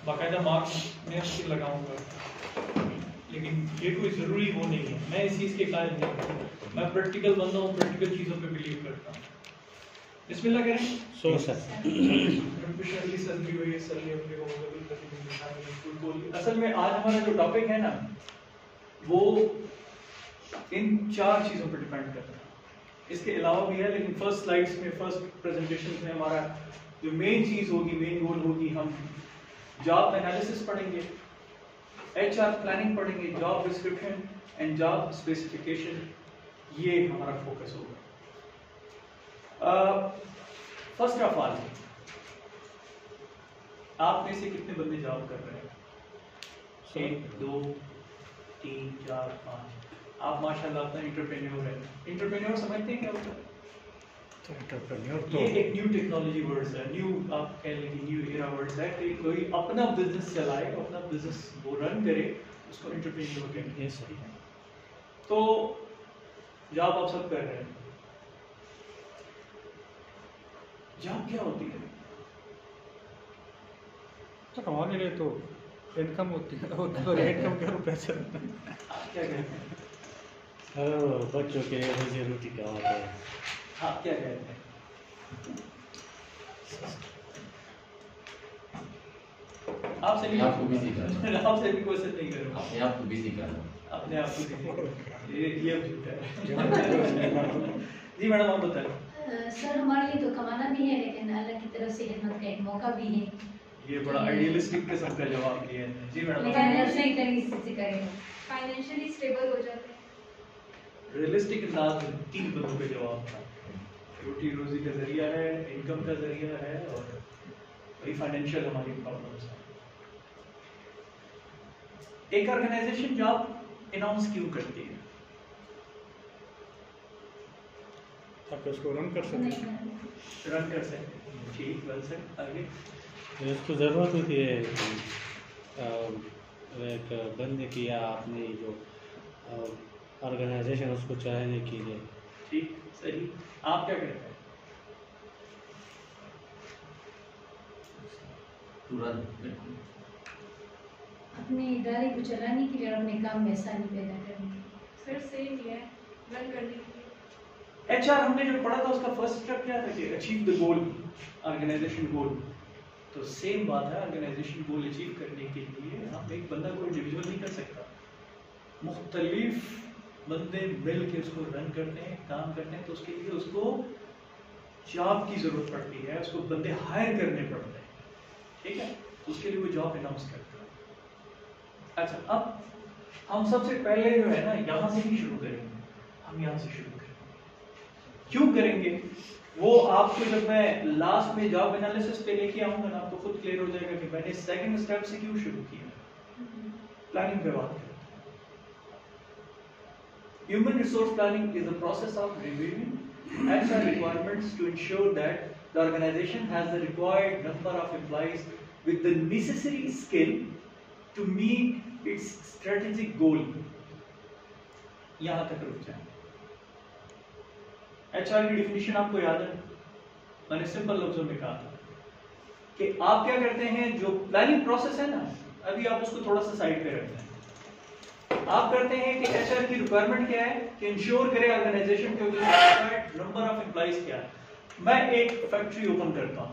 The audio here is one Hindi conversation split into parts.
बाकायदा मार्क्स मैं उसके लगाऊंगा, लेकिन ये कोई ज़रूरी वो नहीं है। मैं इस चीज़ के कायल नहीं हूँ, मैं प्रैक्टिकल बंदा हूँ, प्रैक्टिकल चीज़ों पे बिलीव करता हूँ। बिस्मिल्लाह करें। सो सर असल में आज हमारा जो टॉपिक है ना, वो इन 4 चीज़ों पर डिपेंड करता है। इसके अलावा भी है, लेकिन फर्स्ट स्लाइड्स में, फर्स्ट प्रेजेंटेशन में हमारा जो मेन चीज़ होगी, मेन गोल होगी, हम जॉब एनालिसिस पढ़ेंगे, HR प्लानिंग पढ़ेंगे, job description and job specification, ये हमारा फोकस होगा। फर्स्ट ऑफ ऑल, आप में से कितने बंदे जॉब कर रहे हैं? 1 2 3 4 5। आप माशाल्लाह अपना एंटरप्रेन्योर है। एंटरप्रेन्योर समझते हैं क्या होता है? ये एक न्यू टेक्नोलॉजी वर्ड्स है, न्यू आप कह लें कि न्यू एरा वर्ड्स है कि कोई अपना बिजनेस चलाए, अपना बिजनेस वो रन करे, उसको एंटरप्रेन्योर कहते हैं। तो जॉब आप सब कर रहे हैं। जॉब क्या होती है? तो कमाने के लिए तो इनकम होती है, और इनकम क्या पैसे क्या कहते हैं? बच्चों के रोजी रोटी का होता है। हाँ, क्या कहते हैं? आपसे भी आपको बिजी कर आपसे भी क्वेश्चन नहीं करूँगा, अपने आप को बिजी कर अपने आप को बिजी। ये झूठ है। जी मैडम, आप बताएं। सर, हमारे लिए तो कमाना भी है, लेकिन अल्लाह की तरफ से हिम्मत का एक मौका भी है। ये बड़ा आइडियलिस्टिक किस्म का जवाब दिया है। जी मैडम, लेकिन सही तरीके से करें, फाइनेंशियली स्टेबल हो जाते हैं। रियलिस्टिक अंदाज में 3 बंदों का जवाब था। रोटी रोजी का जरिया है, इनकम का जरिया है, और वही फाइनेंशियल हमारी प्रॉब्लम्स है। एक ऑर्गेनाइजेशन जॉब अनाउंस क्यों करती है? ताकि उसको रन कर सके। रन कर सकते। ठीक, वेल सेड। आगे इसको ज़रूरत होती है एक बंदे की या अपनी जो ऑर्गेनाइजेशन उसको चलाने के लिए। ठीक, सही। आप क्या कहते हैं? तुरंत अपने इदारे को चलाने के लिए और अपने काम में आसानी पैदा करने के लिए। सर सेम ही है, रन करने के लिए। HR हमने जो पढ़ा था उसका फर्स्ट स्टेप क्या था कि अचीव द गोल, ऑर्गेनाइजेशन गोल। तो सेम बात है, ऑर्गेनाइजेशन गोल अचीव करने के लिए हम एक बंदा को इंडिविजुअल नहीं कर सकता, मुख्तलिफ बंदे मिल के उसको रन करते हैं, काम करते हैं। तो उसके लिए उसको जॉब की जरूरत पड़ती है, उसको बंदे हायर करने पड़ते हैं, ठीक है? उसके लिए वो जॉब अनाउंस करता है। अच्छा, अब हम सबसे पहले जो है ना, यहाँ से ही शुरू करेंगे। हम यहाँ से शुरू करेंगे। क्यों करेंगे वो आपको जब मैं लास्ट में जॉब एनालिसिस पे लेके आऊंगा ना, आपको खुद क्लियर हो जाएगा कि मैंने सेकंड स्टेप से क्यों शुरू किया। प्लानिंग पे बात करते हैं। Human resource planning is the process of reviewing HR requirements to ensure that the organization has the required number of employees with the necessary skill to meet its strategic goal. यहाँ तक रुक जाए। HR की डिफिनीशन आपको याद है? मैंने सिंपल लफ्जों में कहा था कि आप क्या करते हैं, जो प्लानिंग प्रोसेस है ना, अभी आप उसको थोड़ा सा साइड पे रखते हैं। आप करते हैं कि HR की रिक्वायरमेंट क्या है कि इंश्योर करे ऑर्गेनाइजेशन के नंबर ऑफ एम्प्लॉइज क्या है। मैं एक फैक्ट्री ओपन करता हूं,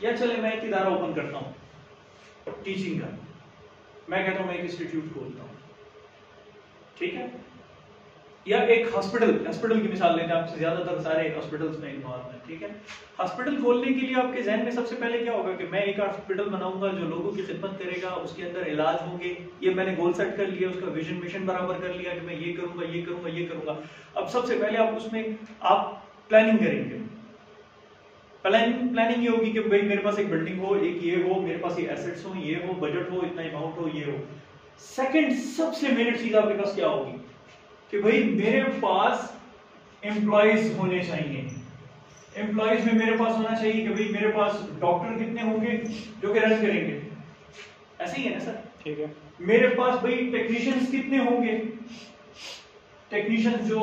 या चले मैं एक इदारा ओपन करता हूं टीचिंग का, मैं कहता हूं मैं एक इंस्टीट्यूट खोलता हूं, ठीक है? या एक हॉस्पिटल की मिसाल लेते हैं, आपसे ज्यादातर सारे हॉस्पिटल्स में इन्वॉल्व हैं, ठीक है? हॉस्पिटल खोलने के लिए आपके जहन में सबसे पहले क्या होगा कि मैं एक हॉस्पिटल बनाऊंगा जो लोगों की खिदमत करेगा, उसके अंदर इलाज होंगे। ये मैंने गोल सेट कर लिया, उसका विजन मिशन बराबर कर लिया कि मैं ये करूंगा, ये करूंगा, ये करूंगा। अब सबसे पहले आप उसमें आप प्लानिंग करेंगे। प्लानिंग ये होगी कि भाई मेरे पास एक बिल्डिंग हो, एक ये हो, मेरे पास ये एसेट्स हो, ये हो, बजट हो, इतना अमाउंट हो, ये हो। सेकंड सबसे मेन चीज आपके पास क्या होगी कि भाई मेरे पास एम्प्लॉइज होने चाहिए। एम्प्लॉइज में मेरे पास होना चाहिए कि भाई मेरे पास डॉक्टर कितने होंगे जो कि रन करेंगे, ऐसे ही है ना सर? ठीक है। मेरे पास भाई टेक्नीशियंस कितने होंगे, टेक्नीशियंस जो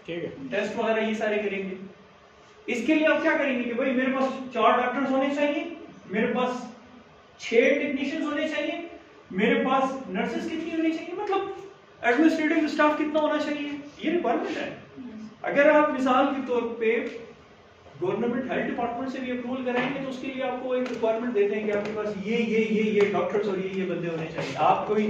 ठीक है टेस्ट वगैरह ये सारे करेंगे। इसके लिए आप क्या करेंगे कि भाई मेरे पास 4 डॉक्टर्स होने चाहिए, मेरे पास 6 टेक्नीशियंस होने चाहिए, मेरे पास नर्सेस कितनी होनी चाहिए, मतलब एडमिनिस्ट्रेटिव स्टाफ कितना होना चाहिए, ये रिक्वायरमेंट है। अगर आप मिसाल के तौर पे गवर्नमेंट हेल्थ डिपार्टमेंट से भी अप्रूवल कराएंगे तो उसके लिए आपको एक रिक्वायरमेंट देते हैं कि आपके पास ये डॉक्टर्स और ये बंदे होने चाहिए। आप कोई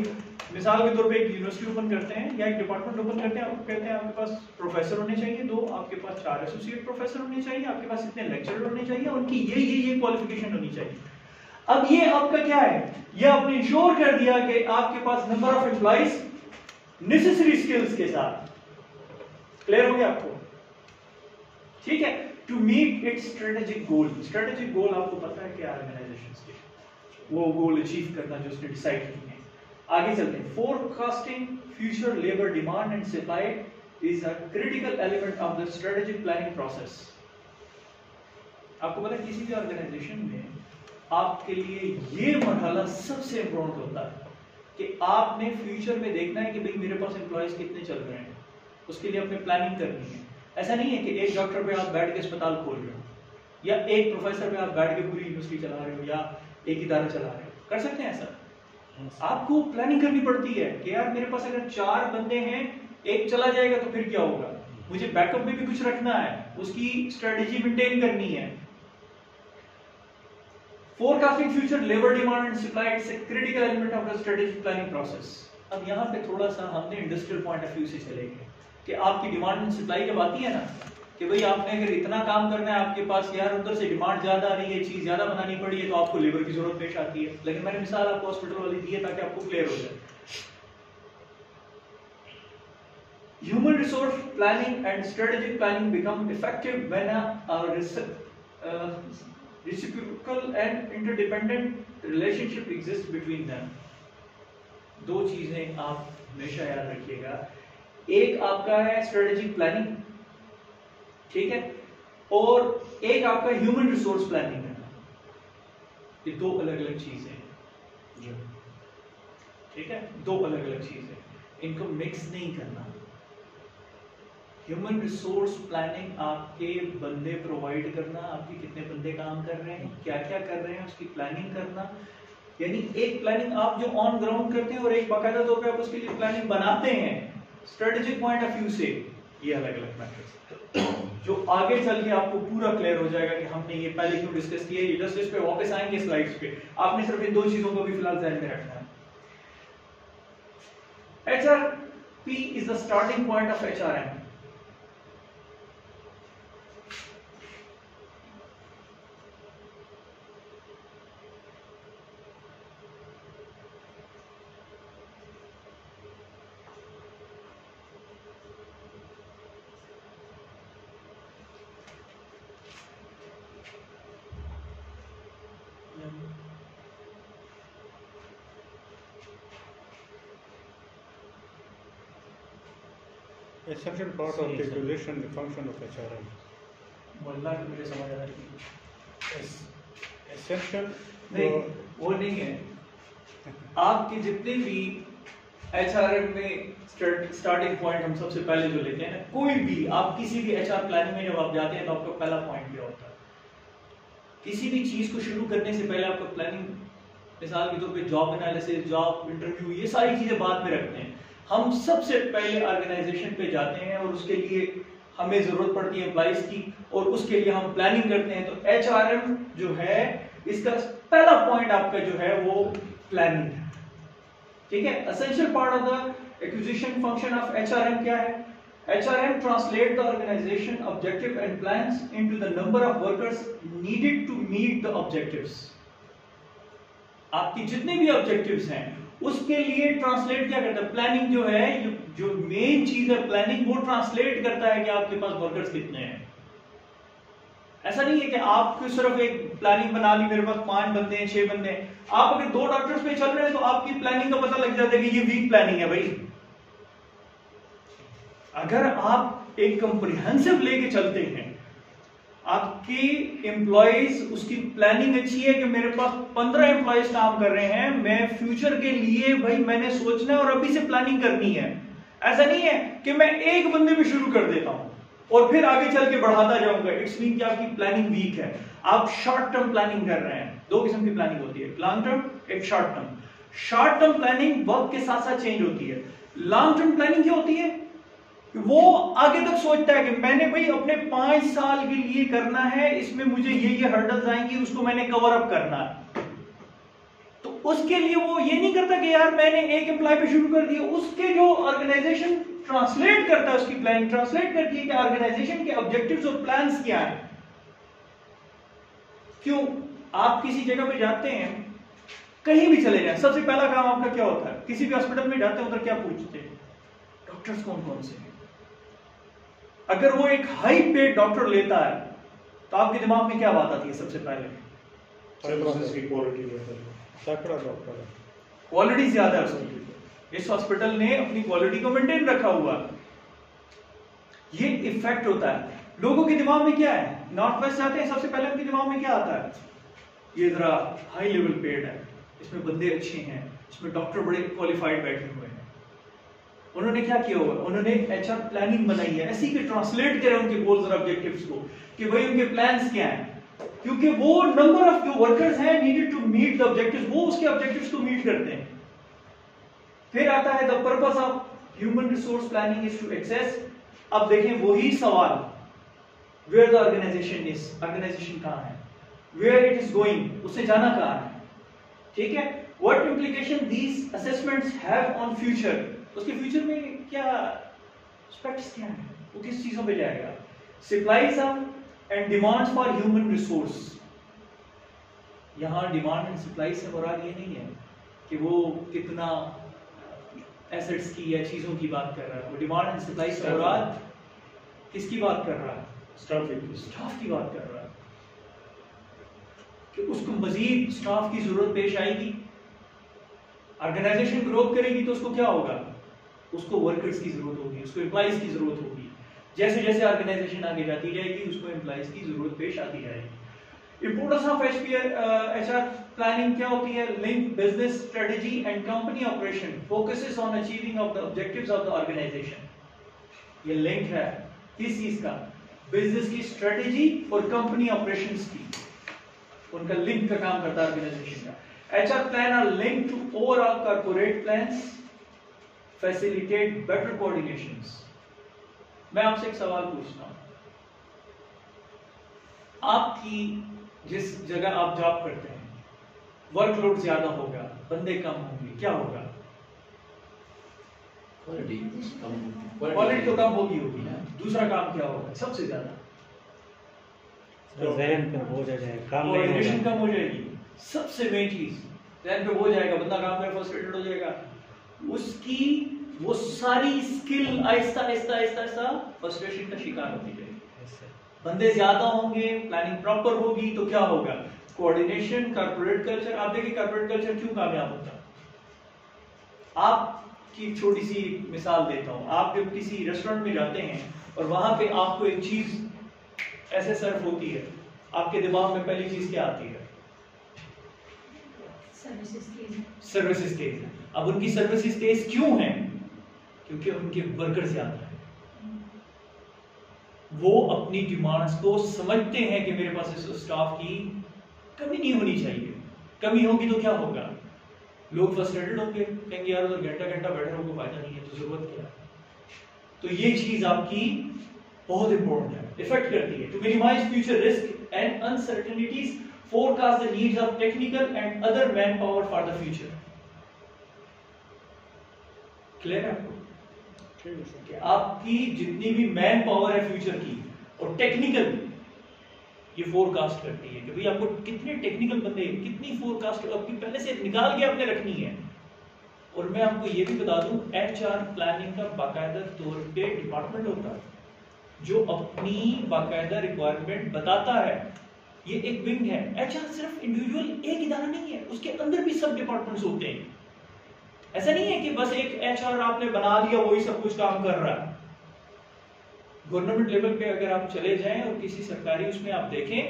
मिसाल के तौर पे एक यूनिवर्सिटी ओपन करते हैं या एक डिपार्टमेंट ओपन करते हैं, आपको कहते हैं आपके पास प्रोफेसर होने चाहिए 2, आपके पास 4 एसोसिएट प्रोफेसर होने चाहिए, आपके पास इतने लेक्चरर होने चाहिए, उनकी ये क्वालिफिकेशन होनी चाहिए। अब ये आपका क्या है, ये आपने इंश्योर कर दिया कि आपके पास number of employees necessary skills के साथ। क्लियर हो गया आपको? ठीक है। To meet its strategic goal, strategic goal आपको पता है क्या ऑर्गेनाइजेशंस के, वो गोल अचीव करना जो उसने डिसाइड किए हैं। आगे चलते हैं। Forecasting future labour demand and supply is a critical element of the strategic planning process. आपको पता है किसी भी ऑर्गेनाइजेशन में आपके लिए ये मरहला सबसे इंपॉर्टेंट होता है कि आपने फ्यूचर में देखना है कि भाई मेरे पास एम्प्लॉयज कितने चल रहे हैं, उसके लिए अपने प्लानिंग करनी है। ऐसा नहीं है कि एक डॉक्टर पे आप बैठ के अस्पताल खोल रहे हो या एक प्रोफेसर पे आप बैठ के पूरी यूनिवर्सिटी चला रहे हो या एक इदारा चला रहे हो, कर सकते हैं ऐसा? आपको प्लानिंग करनी पड़ती है कि यार मेरे पास अगर 4 बंदे हैं, एक चला जाएगा तो फिर क्या होगा, मुझे बैकअप में भी कुछ रखना है, उसकी स्ट्रेटेजी मेंटेन करनी है। Forecasting future labor demand and supply is a critical element of the strategic planning process. अब यहाँ पे थोड़ा सा हमने इंडस्ट्रियल पॉइंट ऑफ व्यू से चलेंगे कि आपकी डिमांड एंड सप्लाई जब आती है ना कि भाई आपने अगर इतना काम करना है, आपके पास यार उधर से डिमांड ज्यादा आ रही है, चीज ज्यादा बनानी पड़ी है, तो आपको लेबर की जरूरत पेश आती है। लेकिन मैंने मिसाल आपको हॉस्पिटल वाली दी है ताकि आपको क्लियर हो जाए। Human resource planning and strategic planning become effective when a reciprocal and interdependent relationship exists between them. 2 चीजें आप हमेशा याद रखिएगा, एक आपका है स्ट्रेटेजिक प्लानिंग, ठीक है, और एक आपका ह्यूमन रिसोर्स प्लानिंग है। ये 2 अलग अलग चीजें हैं, ठीक है, 2 अलग अलग चीजें, इनको मिक्स नहीं करना। ह्यूमन रिसोर्स प्लानिंग आपके बंदे प्रोवाइड करना, आपके कितने बंदे काम कर रहे हैं, क्या क्या कर रहे हैं, उसकी प्लानिंग करना। यानी एक प्लानिंग आप जो ऑन ग्राउंड करते हैं और एक बाकायदा तौर पे आप उसके लिए प्लानिंग बनाते हैं स्ट्रेटेजिक पॉइंट ऑफ व्यू से। ये अलग अलग मैटर्स जो आगे चल के आपको पूरा क्लियर हो जाएगा कि हमने ये पहले क्यों डिस्कस किया। ये जस्ट इस पे वापस आएंगे स्लाइड्स पे, आपने सिर्फ इन 2 चीजों को भी फिलहाल ध्यान में रखना है। HRP is the starting point of HRM। Essential part of the acquisition, the function of HRM. बोलना कि मुझे समझ आ रही है। Essential नहीं, वो नहीं है। आपके जितने भी HRM में स्टार्टिंग पॉइंट हम सबसे पहले जो लेते हैं, कोई भी आप किसी भी HR प्लानिंग में जब आप जाते हैं तो आपका पहला पॉइंट क्या होता है? किसी भी चीज को शुरू करने से पहले आपका प्लानिंग, मिसाल के तौर पे जॉब एनालिसिस, जॉब इंटरव्यू, ये सारी चीजें बाद में रखते हैं। हम सबसे पहले ऑर्गेनाइजेशन पे जाते हैं और उसके लिए हमें जरूरत पड़ती है एम्प्लॉइज की, और उसके लिए हम प्लानिंग करते हैं। तो HRM जो है इसका पहला पॉइंट आपका जो है वो प्लानिंग है, ठीक है। Essential part of the acquisition function of HRM क्या है? HRM translate the organization objective and plans into the number of workers needed to meet the objectives. आपकी जितने भी ऑब्जेक्टिव्स हैं उसके लिए ट्रांसलेट क्या करता है? प्लानिंग जो है, जो मेन चीज है प्लानिंग, वो ट्रांसलेट करता है कि आपके पास वर्कर्स कितने हैं। ऐसा नहीं है कि आपको सिर्फ एक प्लानिंग बना ली, मेरे पास 5 बंदे हैं, 6 बंदे हैं। आप अगर 2 डॉक्टर्स पे चल रहे हैं तो आपकी प्लानिंग का पता लग जाता है कि ये वीक प्लानिंग है भाई। अगर आप एक कंप्रिहेंसिव लेके चलते हैं, आपकी एम्प्लॉइज, उसकी प्लानिंग अच्छी है कि मेरे पास 15 एम्प्लॉइज काम कर रहे हैं, मैं फ्यूचर के लिए भाई मैंने सोचना है और अभी से प्लानिंग करनी है। ऐसा नहीं है कि मैं एक बंदे में शुरू कर देता हूं और फिर आगे चल के बढ़ाता जाऊंगा। इट्स मीन कि आपकी प्लानिंग वीक है, आप शॉर्ट टर्म प्लानिंग कर रहे हैं। दो किस्म की प्लानिंग होती है, लॉन्ग टर्म, एक short term. Short term planning वक्त के साथ साथ चेंज होती है। लॉन्ग टर्म प्लानिंग क्या होती है? वो आगे तक सोचता है कि मैंने भाई अपने 5 साल के लिए करना है, इसमें मुझे ये हर्डल्स आएंगी, उसको मैंने कवर अप करना है। तो उसके लिए वो ये नहीं करता कि यार मैंने एक एम्प्लॉय पे शुरू कर दिया, उसके जो ऑर्गेनाइजेशन ट्रांसलेट करता है, उसकी प्लानिंग ट्रांसलेट करती है कि ऑर्गेनाइजेशन के ऑब्जेक्टिव्स और प्लान्स क्या है। क्यों? आप किसी जगह पे जाते हैं, कहीं भी चले जाएं, सबसे पहला काम आपका क्या होता है? किसी भी हॉस्पिटल में जाते हैं, उधर क्या पूछते हैं? डॉक्टर्स कौन कौन से हैं। अगर वो एक हाई पेड डॉक्टर लेता है तो आपके दिमाग में क्या बात आती है सबसे पहले? क्वालिटी ज्यादा है उसकी, इस हॉस्पिटल ने अपनी क्वालिटी को मेंटेन रखा हुआ। ये इफेक्ट होता है लोगों के दिमाग में। क्या है, नॉर्थ वेस्ट जाते हैं, सबसे पहले उनके दिमाग में क्या आता है? ये जरा हाई लेवल पेड है, इसमें बंदे अच्छे हैं, इसमें डॉक्टर बड़े क्वालिफाइड बैठे हुए हैं। उन्होंने क्या किया होगा? उन्होंने एचआर प्लानिंग बनाई है, ऐसी कि ट्रांसलेट करें उनके गोल्स और ऑब्जेक्टिव्स को, कि भाई उनके प्लान्स क्या हैं, क्योंकि वो नंबर ऑफ जो वर्कर्स हैं needed to meet the objectives, वो उसके ऑब्जेक्टिव्स को मीट करते हैं। फिर आता है the purpose of human resource planning is to access. अब देखें वही सवाल, where the organization is, organization कहां है, वेयर इट इज गोइंग, उससे जाना कहां है, ठीक है। What implication these assessments have on future, उसके फ्यूचर में क्या एस्पेक्ट्स क्या हैं, वो किस चीजों पे जाएगा। Supplies of and demands for human resource, यहां डिमांड एंड सप्लाई से मुराद ये नहीं है कि वो कितना एसेट्स की या चीजों की बात कर रहा है, वो डिमांड एंड सप्लाई से मुराद किसकी बात कर रहा है? स्टाफ की बात कर रहा है, कि उसको मजीद स्टाफ की जरूरत पेश आएगी। ऑर्गेनाइजेशन ग्रोथ करेगी तो उसको क्या होगा? उसको वर्कर्स की जरूरत होगी, उसको एम्प्लॉइज की जरूरत होगी। जैसे जैसे ऑर्गेनाइजेशन आगे जाती जाएगी उसको एम्प्लॉइज की जरूरत पेश आती जाएगी। इंपोर्टेंस ऑफ एचआर प्लानिंग क्या होती है? Link business strategy and company operation, focuses on achieving of the objectives of the organization. ये लिंक है किस चीज का? बिजनेस की स्ट्रेटजी और कंपनी ऑपरेशंस की, उनका लिंक का काम करता है ऑर्गेनाइजेशन का। HR plan are linked to overall corporate plans, facilitate better coordinations. मैं आपसे एक सवाल पूछता हूं, आपकी जिस जगह आप जॉब करते हैं वर्कलोड ज्यादा होगा, बंदे कम होंगे, क्या होगा? क्वालिटी तो कम होगी ना। दूसरा काम क्या होगा सबसे ज्यादा? जहन पे बोझ आ जाएगा, काम नहीं कोऑर्डिनेशन होगा। कम हो जाएगी, सबसे मेन चीज जहन पे बोझ जाएगा, बंदा काम में फ्रस्ट्रेटेड हो जाएगा, उसकी वो सारी स्किल आहिस्ता आहिस्ता आहिस्ता आहिस्ता फ्रस्ट्रेशन का शिकार होती जाएगी। बंदे ज्यादा होंगे, प्लानिंग प्रॉपर होगी तो क्या होगा? Coordination, corporate culture. आप देखिए कॉर्पोरेट कल्चर क्यों कामयाब होता है। आपकी छोटी सी मिसाल देता हूं, आप जब किसी रेस्टोरेंट में जाते हैं और वहां पे आपको एक चीज ऐसे सर्व होती है, आपके दिमाग में पहली चीज क्या आती है? Services case. अब उनकी सर्विसेज केस क्यों है? क्योंकि उनके वर्कर ज्यादा है, वो अपनी डिमांड्स को समझते हैं कि मेरे पास इस स्टाफ की कमी नहीं होनी चाहिए, कमी होगी तो क्या होगा? लोग फ्रस्ट्रेटेड होंगे, कहेंगे यार उधर घंटा घंटा बैठे रहो, कोई फायदा नहीं है, तो जरूरत क्या है? तो ये चीज आपकी बहुत इंपॉर्टेंट है, इफेक्ट करती है। To minimize future risk and uncertainties, forecast the needs of technical and other manpower for the future. Clear है आपको कि आपकी जितनी भी मैन पावर है फ्यूचर की और टेक्निकल, ये फोरकास्ट करती है कि भाई आपको कितने टेक्निकल बंदे, कितनी फोरकास्ट आपकी पहले से निकाल के आपने रखनी है। और मैं आपको ये भी बता दूं, HR प्लानिंग का बाकायदा तौर पे डिपार्टमेंट होता है जो अपनी बाकायदा रिक्वायरमेंट बताता है। ये एक विंग है। HR सिर्फ इंडिविजुअल एक इदारा नहीं है, उसके अंदर भी सब डिपार्टमेंट्स होते हैं। ऐसा नहीं है कि बस एक HR आपने बना लिया वही सब कुछ काम कर रहा है। गवर्नमेंट लेवल पे अगर आप चले जाएं और किसी सरकारी उसमें आप देखें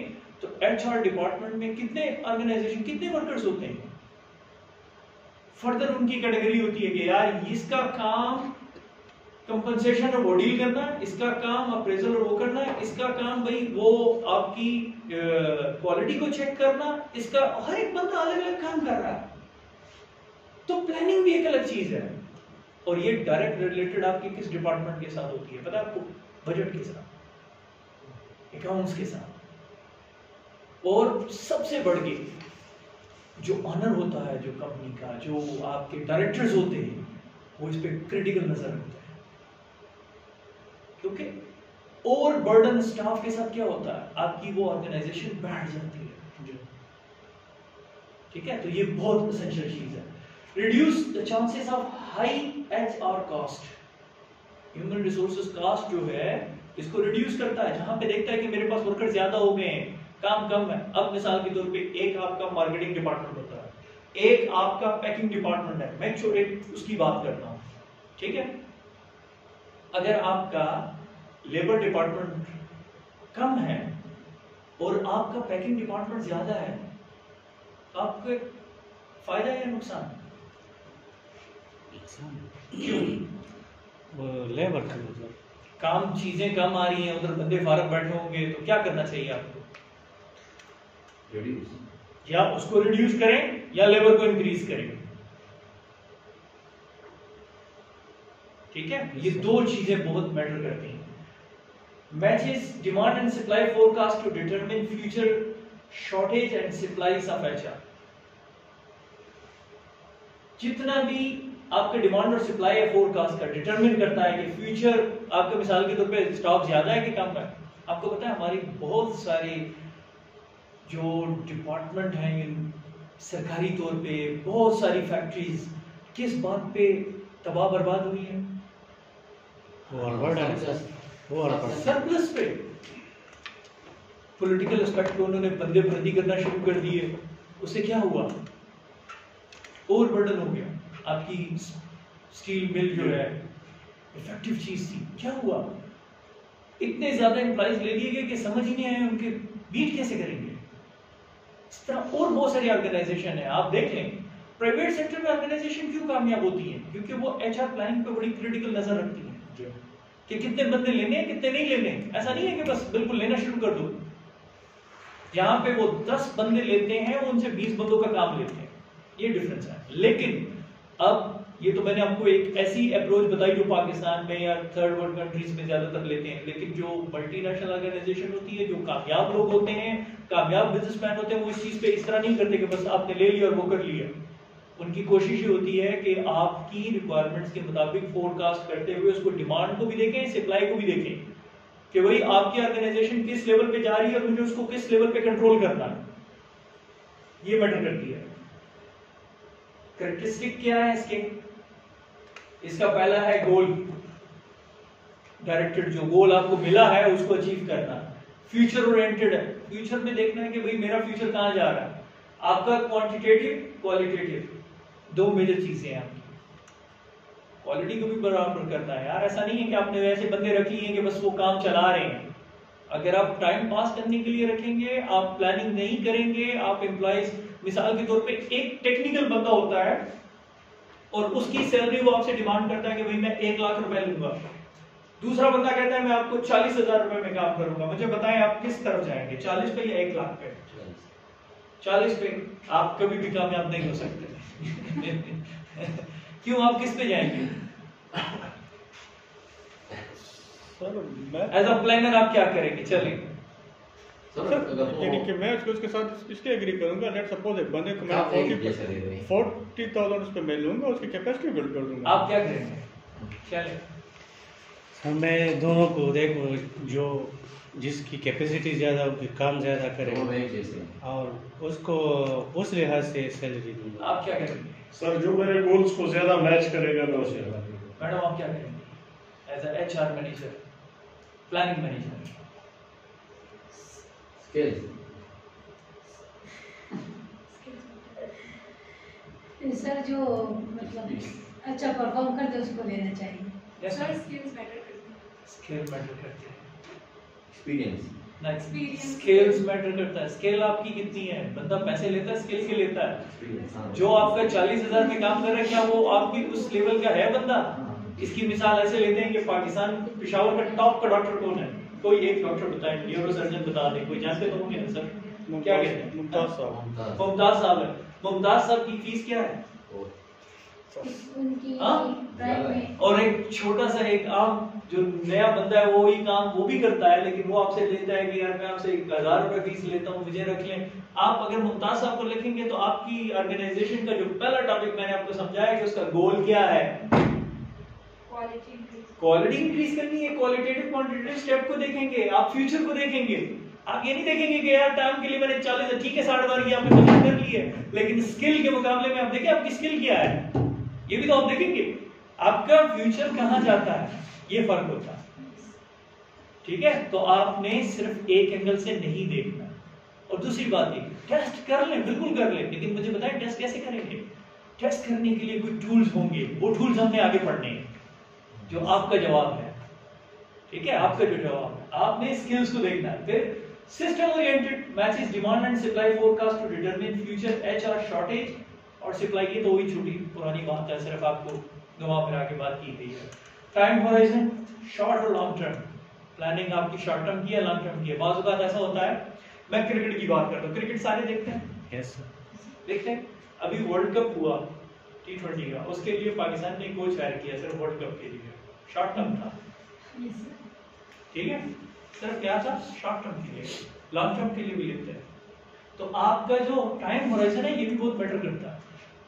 तो HR डिपार्टमेंट में कितने ऑर्गेनाइजेशन, कितने वर्कर्स होते हैं। फर्दर उनकी कैटेगरी होती है कि यार इसका काम कंपनसेशन और वो डील करना, इसका काम अप्रेजल और वो करना, इसका काम भाई वो आपकी क्वालिटी को चेक करना, इसका हर एक बंदा अलग अलग काम कर रहा है। तो प्लानिंग भी एक अलग चीज है, और ये डायरेक्ट रिलेटेड आपकी किस डिपार्टमेंट के साथ होती है पता है आपको? बजट के साथ, अकाउंट्स के साथ, और सबसे बढ़ के जो ऑनर होता है जो कंपनी का, जो आपके डायरेक्टर्स होते हैं, वो इस पे क्रिटिकल नजर रखते हैं, क्योंकि ओवर बर्डन स्टाफ के साथ क्या होता है, आपकी वो ऑर्गेनाइजेशन बैठ जाती है। ठीक है, तो ये बहुत एसेंशियल चीज है। Reduce the chances of high HR cost, human resources cost जो है इसको रिड्यूस करता है। जहां पे देखता है कि मेरे पास वर्कर ज्यादा हो गए हैं, काम कम है, अब मिसाल के तौर पे एक आपका मार्केटिंग डिपार्टमेंट होता है, एक आपका पैकिंग डिपार्टमेंट है, मैं एक उसकी बात करता हूं, ठीक है। अगर आपका लेबर डिपार्टमेंट कम है और आपका पैकिंग डिपार्टमेंट ज्यादा है, तो आपको फायदा या नुकसान? क्यों? वो लेबर का मतलब काम, चीजें कम आ रही हैं, उधर बंदे फारग बैठे होंगे, तो क्या करना चाहिए आपको? रिड्यूस, या उसको रिड्यूस करें या लेबर को इंक्रीज करें। ठीक है, ये दो चीजें बहुत मैटर करती हैं। Matches demand and supply forecast to determine future shortage and supplies of HR। जितना भी आपका डिमांड और सप्लाई है फोरकास्ट का डिटरमिन करता है कि फ्यूचर आपका मिसाल के तौर पे स्टॉक ज्यादा है कि कम है। आपको पता है हमारी बहुत सारी जो डिपार्टमेंट हैं सरकारी तौर पे, बहुत सारी फैक्ट्रीज किस बात पे तबाह बर्बाद हुई है? सरप्लस पे। पॉलिटिकल एस्पेक्ट पे उन्होंने बंदे भर्ती करना शुरू कर दिए, उससे क्या हुआ? ओवरबर्डन हो गया। आपकी स्टील मिल जो है इफेक्टिव चीज थी, क्या हुआ? इतने ज्यादा एम्प्लॉइज ले लिए गए कि समझ ही नहीं आए उनके बीट कैसे करेंगे। इस तरह और बहुत सारी ऑर्गेनाइजेशन है, आप देख लें प्राइवेट सेक्टर में ऑर्गेनाइजेशन क्यों कामयाब होती है? क्योंकि वो HR प्लानिंग पे बड़ी क्रिटिकल नजर रखती है कि कितने बंदे लेने हैं, कितने नहीं लेने। ऐसा नहीं है कि बस बिल्कुल लेना शुरू कर दो। जहां पे वो 10 बंदे लेते हैं, उनसे 20 बंदों का काम लेते हैं, ये डिफरेंस है। लेकिन अब ये तो मैंने आपको एक ऐसी अप्रोच बताई जो पाकिस्तान में या थर्ड वर्ल्ड कंट्रीज में ज्यादातर लेते हैं, लेकिन जो मल्टीनेशनल ऑर्गेनाइजेशन होती है, जो कामयाब लोग होते हैं, कामयाब बिजनेसमैन होते हैं, वो इस चीज पे इस तरह नहीं करते कि बस आपने ले लिया और वो कर लिया। उनकी कोशिश ये होती है कि आपकी रिक्वायरमेंट्स के मुताबिक फोरकास्ट करते हुए उसको डिमांड को भी देखें, सप्लाई को भी देखें कि भाई आपकी ऑर्गेनाइजेशन किस लेवल पे जा रही है और मुझे उसको किस लेवल पे कंट्रोल करना है। ये मैटर करती है। कैरेक्टरिस्टिक क्या है इसके? इसका पहला है गोल डायरेक्टेड, जो गोल आपको मिला है उसको अचीव करना। फ्यूचर ओरिएंटेड है, फ्यूचर में देखना है कि भाई मेरा फ्यूचर कहां जा रहा है। आपका क्वांटिटेटिव क्वालिटेटिव दो मेजर चीजें हैं आपकी। क्वालिटी को भी बराबर करना है यार, ऐसा नहीं है कि आपने वैसे बंदे रख लिए हैं कि बस वो काम चला रहे हैं। अगर आप टाइम पास करने के लिए रखेंगे, आप प्लानिंग नहीं करेंगे, आप एम्प्लॉइज मिसाल के तौर पे एक टेक्निकल बंदा होता है और उसकी सैलरी वो आपसे डिमांड करता है कि भाई मैं 1 लाख रुपए लूंगा, दूसरा बंदा कहता है मैं आपको 40,000 रुपए में काम करूंगा। मुझे बताएं आप किस तरफ जाएंगे, 40 पे या 1 लाख पे? 40 पे। आप कभी भी कामयाब नहीं हो सकते। क्यों, आप किस पे जाएंगे? एज अ प्लानर आप क्या करेंगे? चलिए यानी कि मैं उसके साथ इसलिए एग्री करूंगा, लेट सपोज एक बंदे को मैं 40,000 उस पे मैं लूंगा, उसकी कैपेसिटी बिल्ड कर दूंगा। आप क्या करेंगे? चलिए मैं दोनों को देखो, जो जिसकी कैपेसिटी ज्यादा होगी, काम ज्यादा करेगा और उसको उस लिहाज से सैलरी दूंगा। आप क्या करेंगे? सर जो मेरे गोल्स को ज्यादा मैच करेगा मैं उसे। मैडम आप क्या करेंगे as a HR manager, planning manager? Sir जो मतलब अच्छा परफॉर्म करते उसको लेना चाहिए। Yes, sir sir. Skills matter करती हैं। स्केल मैटर करते हैं। Experience, Experience. स्केल्स मैटर करता है। स्केल आपकी कितनी है? बंदा पैसे लेता है, स्केल के लेता है। एक्सपीरियंस। जो आपका 40,000 में काम कर रहा है, क्या वो आपकी उस लेवल का है बंदा? इसकी मिसाल ऐसे लेते हैं कि पाकिस्तान पेशावर का टॉप का डॉक्टर कौन है? कोई एक डॉक्टर बताए, न्यूरो सर्जन बता दे, कोई जानते तो होंगे ना सर? क्या कहते हैं? मुमताज साहब। मुमताज साहब है। मुमताज साहब की फीस क्या है? उनकी हाँ? प्राइम में और एक छोटा सा एक आम जो नया बंदा है वो ही काम वो भी करता है, लेकिन वो आपसे लेता है कि यार मैं आपसे 1000 रुपए फीस लेता हूँ, मुझे रख लें। आप अगर मुमताज साहब को लिखेंगे तो आपकी ऑर्गेनाइजेशन का जो पहला टॉपिक मैंने आपको समझाया कि उसका गोल क्या है, क्वालिटी इंक्रीज करनी है। क्वालिटेटिव क्वांटिटेटिव स्टेप को देखेंगे, आप फ्यूचर को देखेंगे। आप ये नहीं देखेंगे कि यार टाइम के लिए मैंने 40 ठीक है 60,000 की आपने बचत कर ली है, लेकिन स्किल के मुकाबले में आप देखिए आपकी स्किल क्या है, ये भी तो आप देखेंगे। आपका फ्यूचर कहां जाता है ये फर्क होता है, ठीक है? तो आपने सिर्फ एक एंगल से नहीं देखना। और दूसरी बात ये, टेस्ट कर लें, बिल्कुल कर लें, लेकिन मुझे बताएं टेस्ट कैसे करेंगे? टेस्ट करने के लिए कोई टूल्स होंगे, वो टूल्स हमने आगे पढ़ने हैं जो आपका जवाब है, ठीक है? आपका जो जवाब है, आपने स्किल्स को देखना है। फिर system oriented matches demand and supply forecast to determine future HR shortage और सप्लाई की तो वही छोटी पुरानी बात है, सिर्फ आपको घुमा फिरा के बात की गई है। टाइम होराइजन शॉर्ट और लॉन्ग टर्म प्लानिंग आपकी शॉर्ट टर्म की है, लॉन्ग टर्म की है। बाज़ औक़ात ऐसा होता है, मैं क्रिकेट की बात करता हूँ, क्रिकेट सारे देखते हैं? यस देखते हैं। अभी वर्ल्ड कप हुआ T20 का, उसके लिए पाकिस्तान ने कोच हायर किया सिर्फ वर्ल्ड कप के लिए, शॉर्ट टर्म था, ठीक है? सिर्फ क्या था? शॉर्ट टर्म के लिए। लॉन्ग टर्म के लिए भी लेते हैं। तो आपका जो टाइम होराइजन है ये भी बहुत मैटर करता है।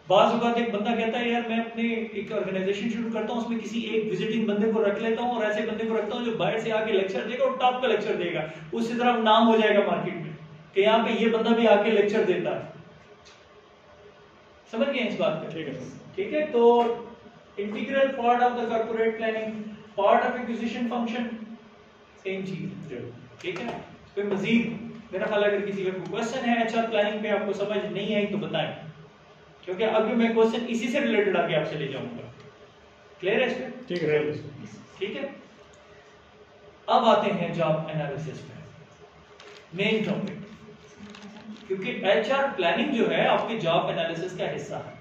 बाज़ औक़ात एक बंदा कहता है यार मैं अपने एक ऑर्गेनाइजेशन शुरू करता हूँ, उसमें किसी एक विजिटिंग बंदे को रख लेता हूँ और ऐसे बंदे को रखता हूँ जो बाहर से आके लेक्चर देगा और टॉप का लेक्चर देगा, उसी तरह नाम हो जाएगा मार्केट में कि यहाँ पे ये बंदा भी आके लेक्चर देता है। समझ गए इस बात को? ठीक है। ठीक है, तो integral part of the corporate planning, part of acquisition function, same चीज, ठीक है? फिर मजीद मेरा ख्याल अगर किसी का क्वेश्चन है एचआर प्लानिंग पे आपको समझ नहीं आई तो बताएं, क्योंकि अभी मैं क्वेश्चन इसी से रिलेटेड आगे आपसे ले जाऊंगा। क्लियर है इसमें? ठीक है। ठीक है, अब आते हैं जॉब एनालिसिस में, मेन टॉपिक, क्योंकि एचआर प्लानिंग जो है आपके जॉब एनालिसिस का हिस्सा है।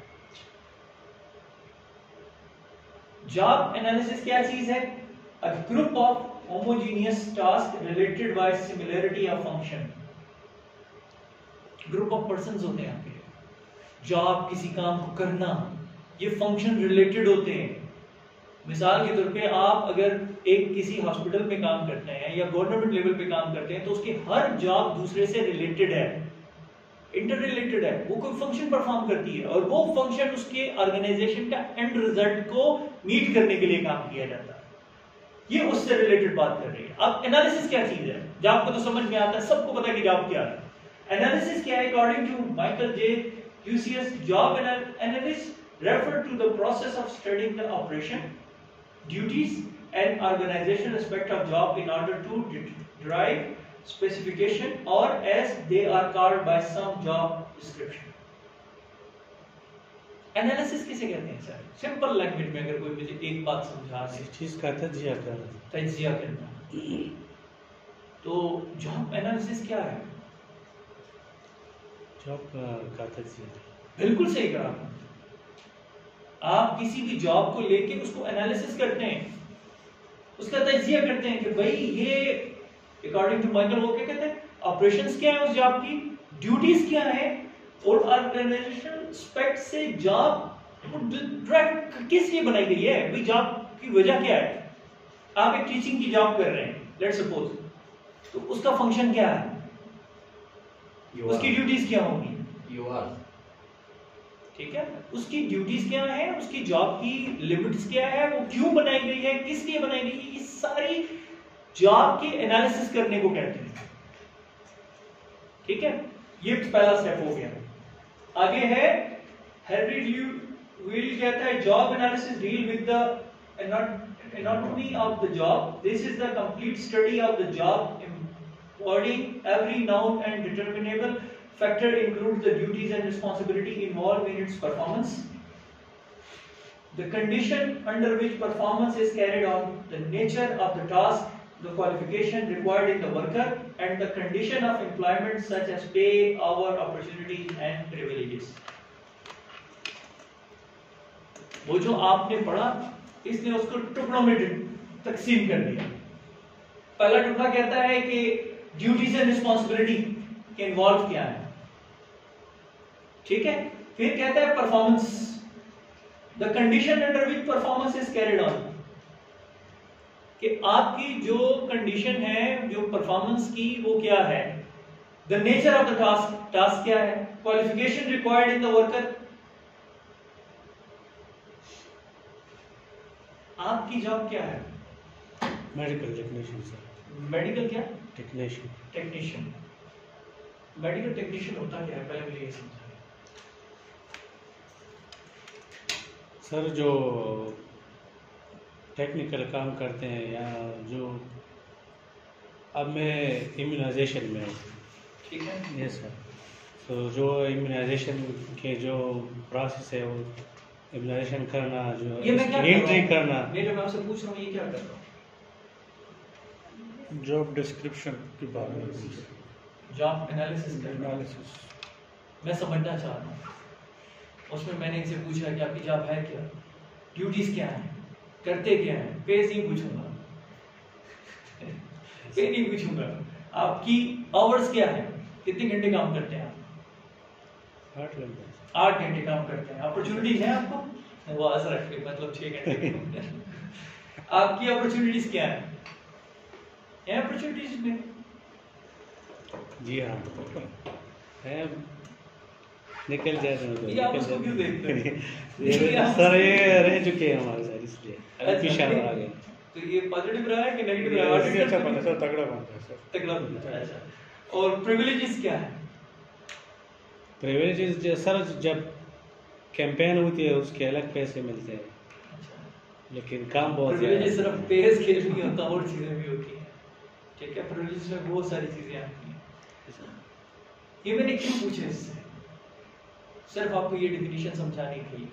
जॉब एनालिसिस क्या चीज है? A group of homogeneous task related by similarity of function। Group of persons होते हैं आपके, जॉब किसी काम को करना, ये फंक्शन रिलेटेड होते हैं। मिसाल के तौर पे आप अगर एक किसी हॉस्पिटल में काम करते हैं या गवर्नमेंट लेवल पे काम करते हैं तो उसकी हर जॉब दूसरे से रिलेटेड है, इंटर रिलेटेड है, वो कोई फंक्शन परफॉर्म करती है और वो फंक्शन उसके ऑर्गेनाइजेशन का एंड रिजल्ट को मीट करने के लिए काम किया जाता है। ये उससे रिलेटेड बात कर रही है। अब एनालिसिस क्या चीज है? जॉब को तो समझ में आता है, सबको पता है कि जॉब क्या है। एनालिसिस क्या है? According to Michael J Jucius, job analysis refer to the process of studying the operation, duties and organization aspect of job in order to derive specification और as they are called by some job description. Analysis किसे कहते हैं सर? सिंपल लैंग्वेज में अगर कोई मुझे एक बात समझा दे, चीज का तजिया करना, तजिया करना, तो जॉब एनालिसिस क्या है? जॉब का तजिया। बिल्कुल सही कहा। आप किसी भी जॉब को लेके उसको एनालिसिस करते हैं, उसका तजिया करते हैं कि भाई ये अकॉर्डिंग टू माइकल वो क्या कहते हैं, ऑपरेशंस क्या है उस जॉब की, ड्यूटीज क्या है और ऑर्गेनाइजेशन एस्पेक्ट से जॉब किस लिए बनाई गई है, भाई जॉब की वजह क्या है। आप एक टीचिंग की जॉब कर रहे हैं लेट्स सपोज, तो उसका फंक्शन क्या है, उसकी ड्यूटीज क्या होंगी, ठीक है, उसकी ड्यूटीज क्या है, उसकी जॉब की लिमिट्स क्या है, वो क्यों बनाई गई है, किस लिए बनाई गई है, ये सारी जॉब के एनालिसिस करने को कहते हैं। ठीक है, ये पहला स्टेप हो गया। आगे है हेनरी ल्यूविल कहता है job analysis deal with the anatomy of the job. This is the complete study of the job embodying every known and determinable factor includes the duties and responsibility involved in its performance, the condition under which performance is carried on, the nature of the task, the qualification required in the worker, and the condition of employment such as pay, hour, opportunities and privileges. वो जो आपने पढ़ा इसने उसको टुकड़ों में तकसीम कर दिया। पहला टुकड़ा कहता है कि ड्यूटीज एंड रिस्पॉन्सिबिलिटी के इन्वॉल्व क्या है, ठीक है। फिर कहता है performance, the condition under which performance is carried on, कि आपकी जो कंडीशन है जो परफॉर्मेंस की वो क्या है, the nature of the task, task क्या है, qualification required in the worker, आपकी जॉब क्या है, मेडिकल टेक्नीशियन सर। मेडिकल क्या, टेक्नीशियन। टेक्नीशियन। मेडिकल टेक्नीशियन होता क्या है, पहले मुझे ये समझाइए। सर जो टेक्निकल काम करते हैं या जो, अब मैं इम्यूनाइजेशन में हूँ, ठीक है, यस सर। तो जो इम्यूनाइजेशन के जो प्रोसेस है वो इम्यूनाइजेशन करना, जो ये मैं क्या एंट्री करना, ये जो मैं आपसे पूछ रहा हूँ ये क्या कर रहा हूँ, जॉब डिस्क्रिप्शन की बात है, जॉब एनालिसिस करना, एनालिसिस। मैं समझना चाह रहा हूँ। उसमें मैंने इनसे पूछा कि आपकी जॉब है क्या, ड्यूटीज क्या है, करते क्या है, पे नहीं पूछूंगा पे नहीं पूछूंगा, आपकी आवर्स क्या है, कितने घंटे काम करते हैं आप, 8 घंटे काम करते हैं, अपॉर्चुनिटीज है आपको, वो आस रख के मतलब 6 घंटे आपकी अपॉर्चुनिटीज क्या है अपॉर्चुनिटीज में, जी हाँ है, निकल जाए तो ये आप उसको क्यों देखते हैं सर, ये रह चुके हैं हमारे साथ, इसलिए अभी पीछे आ गए। तो ये पॉजिटिव रहा है कि नेगेटिव रहा है, अच्छा बना सर, तगड़ा बना सर, तगड़ा बनता है। अच्छा, और प्रिविलेजेस क्या है, प्रिविलेजेस सर जब कैंपेन होती है उसके अलग पैसे मिलते हैं, लेकिन काम बहुत प्रिविलेजेस सिर्फ पेज के लिए नहीं होता, और चीजें भी होती हैं, ठीक है। प्रिविलेजेस में बहुत सारी चीजें आती हैं। ये मैंने क्यों पूछा इससे, सिर्फ आपको ये डेफिनेशन समझाने के लिए।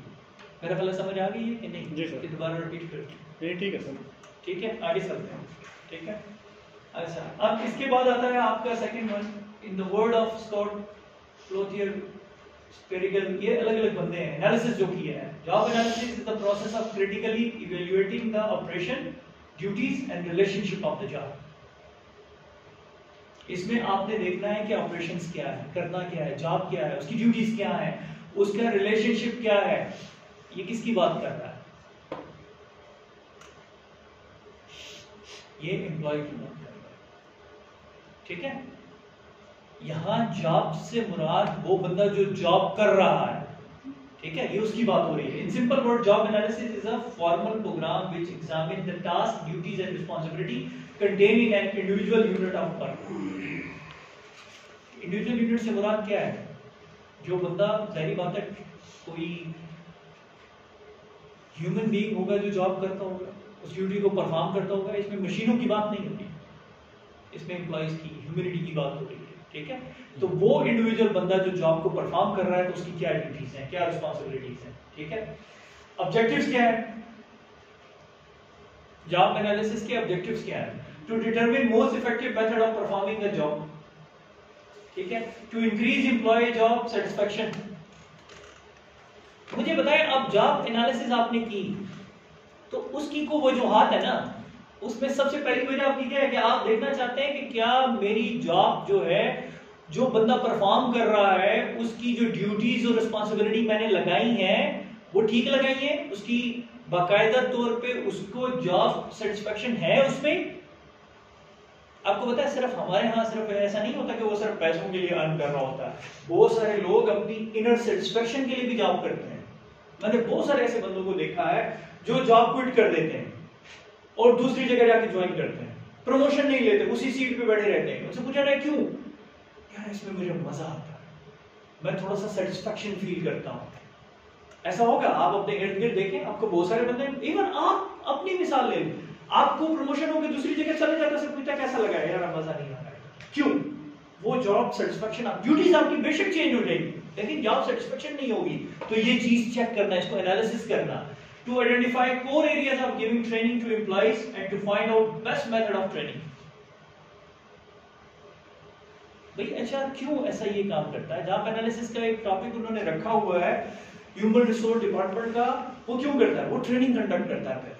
मेरा ख्याल समझ आ गई है कि नहीं, जी सर। कि दोबारा रिपीट करके, नहीं ठीक है सर, ठीक है, आगे चलते हैं, ठीक है। अच्छा, अब इसके बाद आता है आपका second one, in the word of Scott Clothier Spriegel, ये अलग अलग बंदे हैं, एनालिसिस जो किया है, job analysis is the process of critically evaluating the operation, duties and relationship of the job. इसमें आपने देखना है कि ऑपरेशंस क्या है, करना क्या है, जॉब क्या है, उसकी ड्यूटीज क्या है, उसका रिलेशनशिप क्या है, ये किसकी बात कर रहा है, ये एम्प्लॉय की बात कर रहा है, ठीक है। यहां जॉब से मुराद वो बंदा जो जॉब कर रहा है, ठीक है, ये उसकी बात हो रही है। In simple word, job analysis is a formal program which examine the task, duties and responsibility contained in an individual unit of work. Individual unit से मुराद क्या है, जो बंदा, जाहिर बात है कोई ह्यूमन बीइंग होगा जो जॉब करता होगा, उस ड्यूटी को परफॉर्म करता होगा, इसमें मशीनों की बात नहीं होती, इसमें एम्प्लॉइज की ह्यूमैनिटी की बात हो रही है, ठीक है। तो वो इंडिविजुअल बंदा जो जॉब को परफॉर्म कर रहा है, तो उसकी क्या ड्यूटीज हैं, क्या रिस्पांसिबिलिटीज हैं, ठीक है। ऑब्जेक्टिव्स क्या है, जॉब एनालिसिस के ऑब्जेक्टिव्स क्या है, to determine most effective method of performing the job, ठीक है, to increase employ job satisfaction. मुझे बताएं, अब जॉब एनालिसिस आपने की तो उसकी को वजूहात है ना, उसमें सबसे पहली वजह आपकी क्या है कि आप देखना चाहते हैं कि क्या मेरी जॉब जो है, जो बंदा परफॉर्म कर रहा है, उसकी जो ड्यूटीज और रिस्पांसिबिलिटी मैंने लगाई हैं वो ठीक लगाई है, उसकी बाकायदा तौर पे उसको जॉब सेटिस्फैक्शन है उसमें। आपको पता है सिर्फ हमारे यहाँ सिर्फ ऐसा नहीं होता कि वो सिर्फ पैसों के लिए अर्न कर रहा होता है, बहुत सारे लोग अपनी इनर सेटिस्फैक्शन के लिए भी जॉब करते हैं। मैंने बहुत सारे ऐसे बंदों को देखा है जो जॉब क्विट कर देते हैं और दूसरी जगह जाके ज्वाइन करते हैं, प्रमोशन नहीं लेते, उसी सीट पे बैठे रहते हैं। उनसे पूछा रहा है क्यों, यार इसमें मुझे मजा आता है, मैं थोड़ा सा सेटिस्फैक्शन फील करता हूँ। ऐसा होगा, आप अपने इर्द गिर्द देखें, आपको बहुत सारे बंदे, इवन आप अपनी मिसाल ले, आपको प्रमोशन होकर दूसरी जगह चले जाते हैं, पूछता कैसा लगा, यार मजा नहीं आ रहा है, क्यों, वो जॉब सेटिस्फैक्शन, आप ड्यूटीज आपकी बेशक चेंज हो जाएगी लेकिन जॉब सेटिस्फैक्शन नहीं होगी। तो ये चीज चेक करना, इसको एनालिसिस करना, to identify core areas of giving training to employees and to find out best method of training. भाई अच्छा क्यों ऐसा ये काम करता है, जॉब एनालिसिस का एक टॉपिक उन्होंने रखा हुआ है ह्यूमन रिसोर्स डिपार्टमेंट का, वो क्यों करता है, वो ट्रेनिंग कंडक्ट करता है। फिर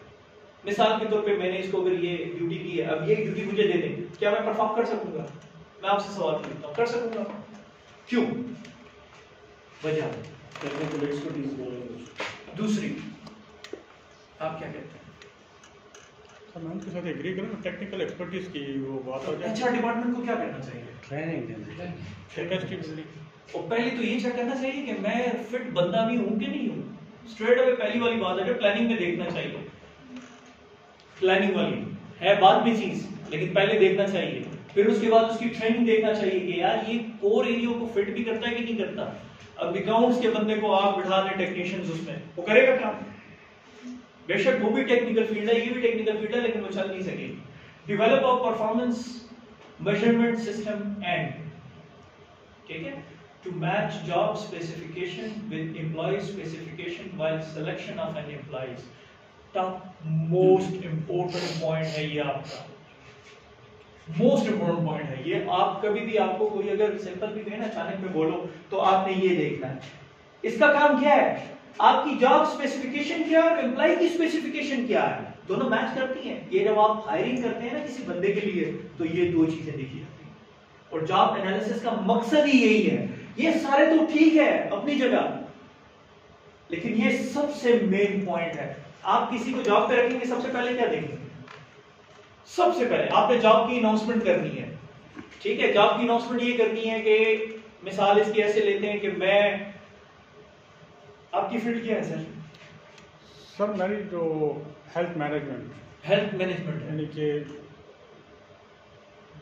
मिसाल के तौर पे मैंने इसको अगर ये ड्यूटी की है, अब ये ड्यूटी मुझे दे दें, क्या मैं परफॉर्म कर सकूंगा? मैं आपसे सवाल पूछता हूँ, कर सकूंगा? क्यों? वजह टेक्निकल एक्सपर्टीज बोलेंगे। दूसरी, आप क्या कहते हैं? मैं उनके साथ एग्री करूँ, टेक्निकल एक्सपर्टीज की वो बात हो जाए। एचआर डिपार्टमेंट को क्या करना चाहिए? ट्रेनिंग देना। Capacity building. और पहले तो ये चेक करना चाहिए कि मैं फिट बंदा भी हूं कि नहीं हूं। स्ट्रेट अवे पहली वाली बात है जो प्लानिंग में देखना चाहिए। प्लानिंग वाली है बाद में चीज, लेकिन पहले देखना चाहिए। फिर उसके बाद उसकी ट्रेनिंग देखना चाहिए कि यार ये कोर एरिया को फिट भी करता है कि नहीं करता। अब अकाउंट्स के बंदे को आप बिठा दें टेक्नीशियंस, उसमें वो करेगा काम? बेशक वो भी टेक्निकल फील्ड है, ये भी टेक्निकल फील्ड है, लेकिन वो चल नहीं सकेगी। Develop a performance measurement system and, ठीक है, to match job specification with employ specification while selection of an employees. Top most important point है ये, आपका मोस्ट इंपॉर्टेंट पॉइंट है ये। आप कभी भी, आपको कोई अगर सिंपल भी कहे ना अचानक में बोलो, तो आपने ये देखना है इसका काम क्या है, आपकी जॉब स्पेसिफिकेशन क्या है और एम्प्लॉय की स्पेसिफिकेशन क्या है, दोनों मैच करती हैं। ये जब आप हायरिंग करते हैं ना किसी बंदे के लिए, तो ये दो चीजें देखी जाती हैं। और जॉब एनालिसिस का मकसद ही यही है। ये सारे तो ठीक है अपनी जगह, लेकिन ये सबसे मेन पॉइंट है। आप किसी को जॉब पे रखेंगे, सबसे पहले क्या देखेंगे? सबसे पहले आपने जॉब की अनाउंसमेंट करनी है, ठीक है। जॉब की अनाउंसमेंट ये करनी है कि मिसाल इसकी ऐसे लेते हैं कि मैं, आपकी फील्ड क्या है सर? सर मेरी जो हेल्थ मैनेजमेंट, हेल्थ मैनेजमेंट है, यानी कि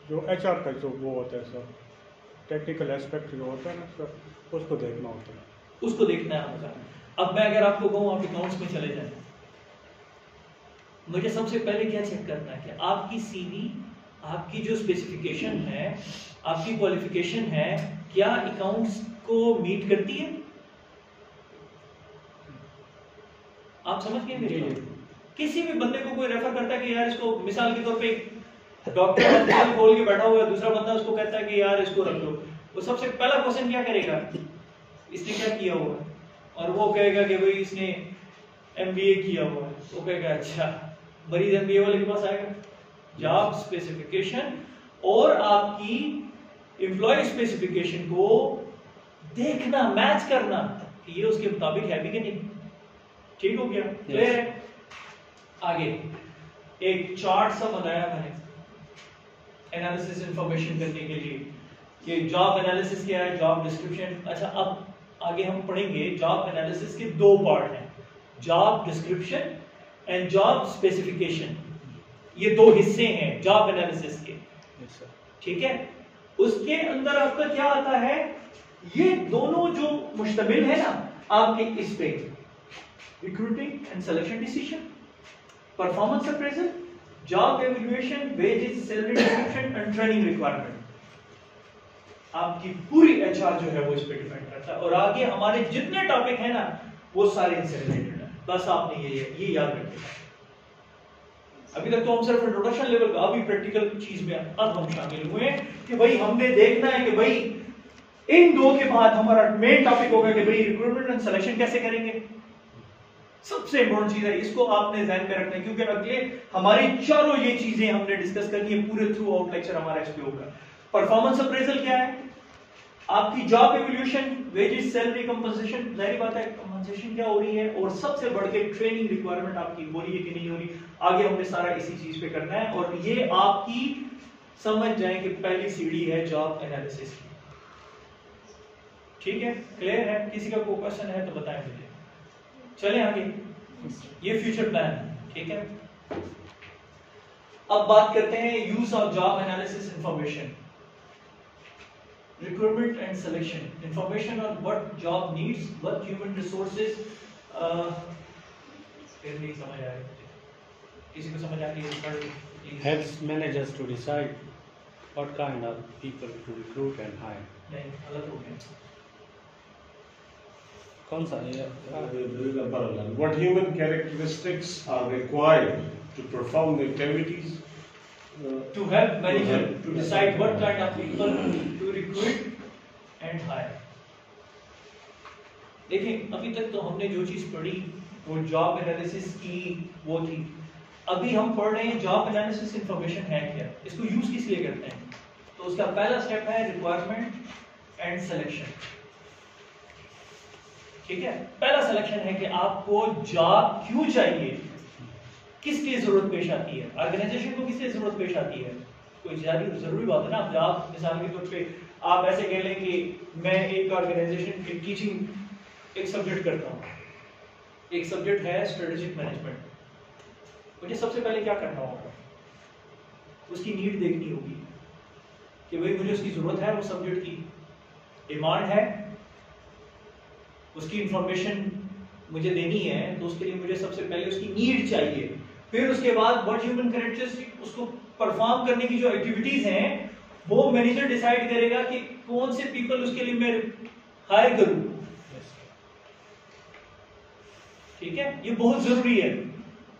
जो एचआर का जो वो होता है सर, टेक्निकल एस्पेक्ट जो होता है ना सर, उसको देखना होता है। उसको देखना है आपका। अब मैं अगर आपको कहूँ आप अकाउंट्स में चले जाएं, मुझे सबसे पहले क्या चेक करना है कि आपकी सीवी, आपकी जो स्पेसिफिकेशन है, आपकी क्वालिफिकेशन है, क्या अकाउंट्स को मीट करती है? आप समझ गए मेरी बात? किसी भी बंदे को कोई रेफर करता है कि यार इसको, मिसाल के तौर पे डॉक्टर हॉस्पिटल खोल के बैठा हुआ है, दूसरा बंदा उसको कहता है कि यार इसको रख लो, वो सबसे पहला क्वेश्चन क्या करेगा, इसने क्या किया हुआ है? और वो कहेगा कि भाई इसने एमबीए किया हुआ है। वो कहेगा अच्छा, मरीज एमबीए वाले के पास आएगा। जॉब स्पेसिफिकेशन और आपकी एम्प्लॉय स्पेसिफिकेशन को देखना, मैच करना कि ये उसके मुताबिक है भी कि नहीं। ठीक हो गया? क्लियर है? आगे एक चार्ट सा बनाया मैंने एनालिसिस इंफॉर्मेशन करने के लिए कि जॉब एनालिसिस क्या है, जॉब डिस्क्रिप्शन। अच्छा, अब आगे हम पढ़ेंगे जॉब एनालिसिस के दो पार्ट हैं, job description and job specification. ये दो हिस्से हैं जॉब एनालिसिस के, ठीक है। उसके अंदर आपका क्या आता है, ये दोनों जो मुश्तमिल है ना आपके इस पे, recruiting and selection decision, performance appraisal, job evaluation, wages, salary description and training requirement. आपकी पूरी एचआर जो है वो इस पे डिपेंड करता है। और आगे हमारे जितने टॉपिक है ना वो सारे इनसे रिलेटेड है। बस आपने ये याद रखिएगा। अभी तक तो हम सिर्फ इंट्रोडक्शन लेवल पे, अभी प्रैक्टिकल चीज में अब हम शामिल हुए कि भाई हमने देखना है कि भाई इन दो के बाद हमारा मेन टॉपिक होगा कि भाई रिक्रूटमेंट एंड सिलेक्शन कैसे करेंगे। सबसे इंपॉर्टेंट चीज है, इसको आपने ध्यान में रखना है, क्योंकि अगले हमारी चारों ये चीजें हमने डिस्कस करनी है, पूरे थ्रू आउट लेक्चर हमारा इस पे होगा। परफॉर्मेंस अप्रेजल क्या है, आपकी job evolution, wages, salary, compensation, जाहिर बात है कंपनसेशन क्या हो रही है, और सबसे बढ़ के ट्रेनिंग रिक्वायरमेंट आपकी हो रही है कि नहीं हो रही। आगे हमने सारा इसी चीज पे करना है, और ये आपकी समझ जाए कि पहली सीढ़ी है जॉब एनालिसिस की। ठीक है, क्लियर है? किसी का कोई क्वेश्चन है तो बताएं मुझे। चलें आगे, ये फ्यूचर प्लान, ठीक है। अब बात करते हैं use of job analysis information, recruitment and selection, information on what job needs, what human resources. फिर नहीं समझ आ रही, किसी को समझ आ रही है? helps managers to decide what kind of people to recruit and hire. नहीं, गलत हो गया। कौन सा है? What human characteristics are required to perform the activities To help manager to to decide what decide. kind of people to recruit and hire. देखिए, अभी तक तो हमने जो चीज पढ़ी वो जॉब एनालिसिस की वो थी। अभी हम पढ़ रहे हैं जॉब एनालिसिस इंफॉर्मेशन है क्या, इसको यूज किस लिए करते हैं। तो उसका पहला स्टेप है रिक्वायरमेंट एंड सिलेक्शन। ठीक है, पहला सिलेक्शन है कि आपको जॉब क्यों चाहिए, किसकी जरूरत पेश आती है, ऑर्गेनाइजेशन को किसकी जरूरत पेश आती है। कोई जरूरी बात है ना। अब आप मिसाल के तौर पे आप ऐसे कह लें कि मैं एक ऑर्गेनाइजेशन की टीचिंग एक सब्जेक्ट करता हूँ, एक सब्जेक्ट है स्ट्रेटेजिक मैनेजमेंट। मुझे सबसे पहले क्या करना होगा, उसकी नीड देखनी होगी कि भाई मुझे उसकी जरूरत है, वो सब्जेक्ट की डिमांड है, उसकी इंफॉर्मेशन मुझे देनी है, तो उसके लिए मुझे सबसे पहले उसकी नीड चाहिए। फिर उसके बाद व्हाट ह्यूमन कैरेक्टरिस्टिक, उसको परफॉर्म करने की जो एक्टिविटीज हैं वो मैनेजर डिसाइड करेगा कि कौन से पीपल उसके लिए मैं हायर करूं। ठीक है, ये बहुत जरूरी है,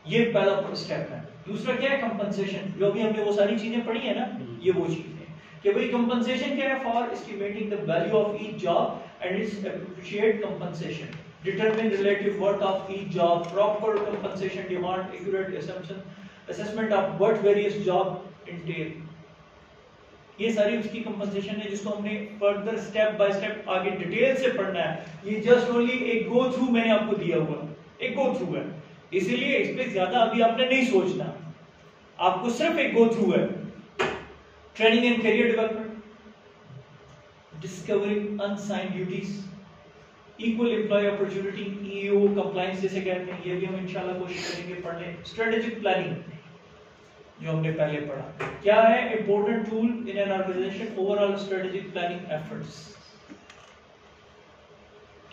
ये पहला स्टेप है। दूसरा क्या है, कंपनसेशन। जो भी हमने वो सारी चीजें पढ़ी है ना, ये वो चीज है कि भाई कंपनसेशन क्या है, for estimating the value of each job and it's appropriate compensation, determine relative worth of each job, proper compensation demand, accurate assessment of what various job entail। ये सारी उसकी कंपनसेशन है जिसको हमने फर्दर स्टेप बाय स्टेप आगे डिटेल से पढ़ना है। ये जस्ट ओनली एक गो थ्रू मैंने आपको दिया हुआ, एक गो थ्रू है, इसीलिए इस पे ज्यादा अभी आपने नहीं सोचना, आपको सिर्फ एक गो थ्रू है। Training and career development, discovering unassigned duties, equal employ opportunity, EO compliance जैसे कहते हैं, ये भी हम इंशाल्लाह कोशिश करेंगे पढ़ने। स्ट्रेटेजिक प्लानिंग जो हमने पहले पढ़ा, क्या है, important tool in an organization overall strategic planning efforts.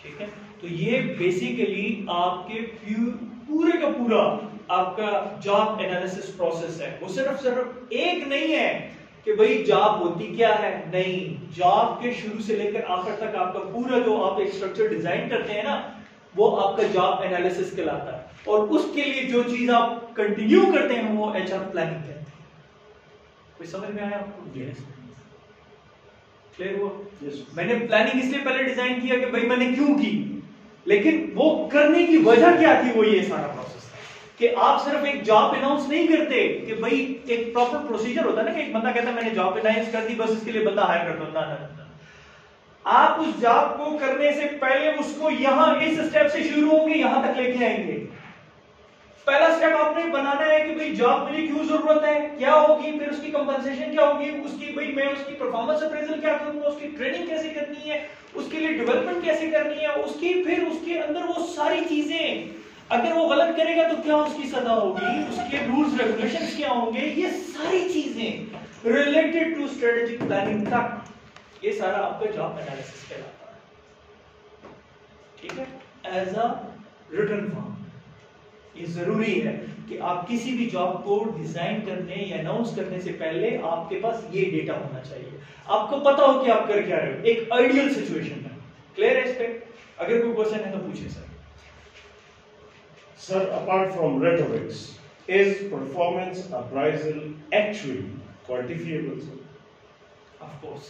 ठीक है, तो ये बेसिकली आपके पूरे का पूरा आपका जॉब एनालिसिस प्रोसेस है। वो सिर्फ एक नहीं है कि भाई जॉब होती क्या है, नहीं, जॉब के शुरू से लेकर आखिर तक आपका पूरा जो आप एक स्ट्रक्चर डिजाइन करते हैं ना, वो आपका जॉब एनालिसिस कहलाता है। और उसके लिए जो चीज आप कंटिन्यू करते हैं वो एचआर प्लानिंग कहते हैं। कोई समझ में आया आपको? क्लियर हुआ? मैंने प्लानिंग इसलिए पहले डिजाइन किया कि भाई मैंने क्यों की, लेकिन वो करने की वजह क्या थी, वो ये सारा प्रोसेस कि आप सिर्फ एक जॉब अनाउंस नहीं करते कि भाई एक प्रॉपर प्रोसीजर होता है ना कि एक बंदा कहता है मैंने जॉब अनाउंस कर दी, बस इसके लिए बंदा हायर कर दो। ना, आप उस जॉब को करने से पहले उसको यहां इस स्टेप से शुरू होंगे, यहां तक लेके आएंगे। पहला स्टेप आपने बनाना है कि भाई जॉब मुझे क्यों जरूरत है, क्या होगी, फिर उसकी कंपनसेशन क्या होगी, उसकी भाई मैं उसकी परफॉर्मेंस अप्रेजल क्या करूंगा, उसकी ट्रेनिंग कैसे करनी है, उसके लिए डेवलपमेंट कैसे करनी है, उसकी फिर उसके अंदर वो सारी चीजें, अगर वो गलत करेगा तो क्या उसकी सजा होगी, उसके रूल्स रेगुलेशंस क्या होंगे, ये सारी चीजें रिलेटेड टू स्ट्रेटेजिक प्लानिंग तक, ये सारा आपका जॉब एनालिसिस कहलाता है। ठीक है, एज अ रिटन फॉर्म ये जरूरी है कि आप किसी भी जॉब को डिजाइन करने या अनाउंस करने से पहले आपके पास ये डेटा होना चाहिए, आपको पता हो कि आप कर क्या रहे हो, एक आइडियल सिचुएशन में। क्लियर है इस पे? अगर कोई क्वेश्चन है तो पूछिए sir. Sir, apart from rhetorics, is performance appraisal actually quantifiable, sir? Of course.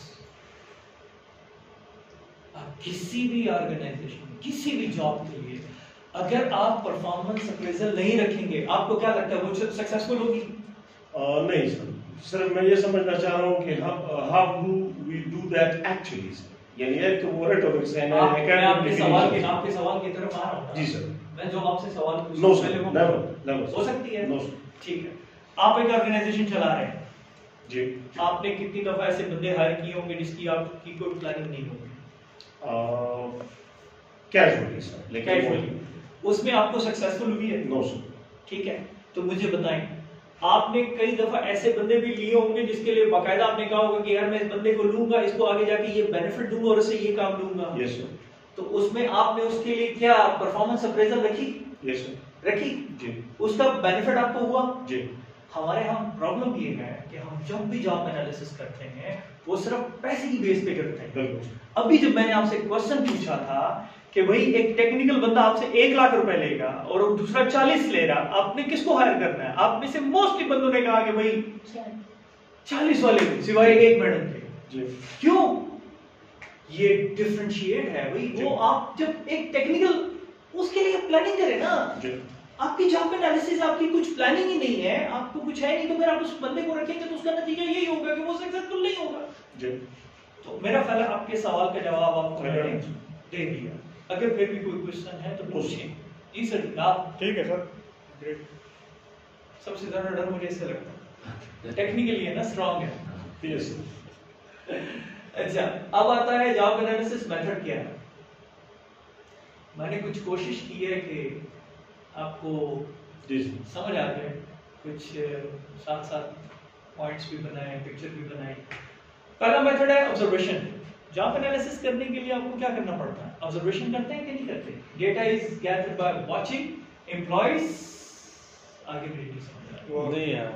आप किसी भी ऑर्गेनाइजेशन, किसी भी जॉब के लिए अगर आप परफॉर्मेंस अप्रेजल नहीं रखेंगे, आपको क्या लगता है वो सक्सेसफुल होगी? नहीं सर, सिर्फ मैं ये समझना चाह रहा हूँ कि how do we do that actually, sir? यानी एक तो वो rhetorics है, मैं आपके सवाल की तरफ आ रहा हूँ। जी सर, मैं जो आपसे सवाल पूछूं नो पहले सर, वो नेवर हो सकती है। No sir. ठीक है, आप एक ऑर्गेनाइजेशन चला रहे हैं जी, आपने कितनी दफा ऐसे बंदे हायर किए होंगे जिसकी आपकी कोई प्लानिंग नहीं होगी? कैजुअली सर, लेकिन कैजुअली उसमें आपको सक्सेसफुल हुई है? No sir. ठीक है, तो मुझे बताएं, आपने कई दफा ऐसे बंदे भी लिए होंगे जिसके लिए बाकायदा आपने कहा होगा कि यार मैं इस बंदे को लूंगा, इसको आगे जाके ये बेनिफिट दूंगा और इससे ये काम लूंगा। Yes sir. तो उसमें आपने उसके लिए क्या परफॉर्मेंस अप्रेजल रखी? Yes sir. रखी जी। उसका बेनिफिट आपको हुआ? जी। हमारे यहाँ प्रॉब्लम ये है कि हम जब भी जॉब एनालिसिस करते हैं वो सिर्फ पैसे की बेस पे करते हैं। बिल्कुल। अभी जब मैंने आपसे क्वेश्चन पूछा था कि भाई एक टेक्निकल बंदा आपसे 1 लाख रुपए लेगा और दूसरा 40 ले रहा, आपने किसको हायर करना है? आप में से मोस्टली बंदों ने कहा कि भाई 40 वाले सिवाय एक मैडम के। क्यों? ये डिफरेंशिएट है भाई। वो आप जब एक टेक्निकल उसके लिए प्लानिंग करें ना, आपकी जॉब एनालिसिस, आपकी कुछ प्लानिंग ही नहीं है, आपको कुछ है नहीं, तो फिर आप उस बंदे को रखेंगे तो उसका नतीजा यही होगा कि वो सक्सेसफुल नहीं होगा जी। तो मेरा ख्याल है आपके सवाल का जवाब आपको मैंने दे दिया। अगर फिर भी कोई क्वेश्चन है तो पूछिए। जी सर, आप ठीक है सर, ग्रेट। सबसे ज्यादा डर मुझे इससे लगता है, टेक्निकली है ना, स्ट्रांग है। यस। अच्छा, अब आता है जॉब एनालिसिस मेथड क्या है। मैंने कुछ कोशिश की है कि आपको जी समझ आ जाए, कुछ साथ साथ पॉइंट्स भी बनाए, पिक्चर भी बनाए। पहला मेथड है ऑब्जर्वेशन। जॉब एनालिसिस करने के लिए आपको क्या करना पड़ता है? ऑब्जर्वेशन करते हैं कि नहीं करते? Data is gathered by watching employees. आगे भी नहीं समझ रहा नहीं यार,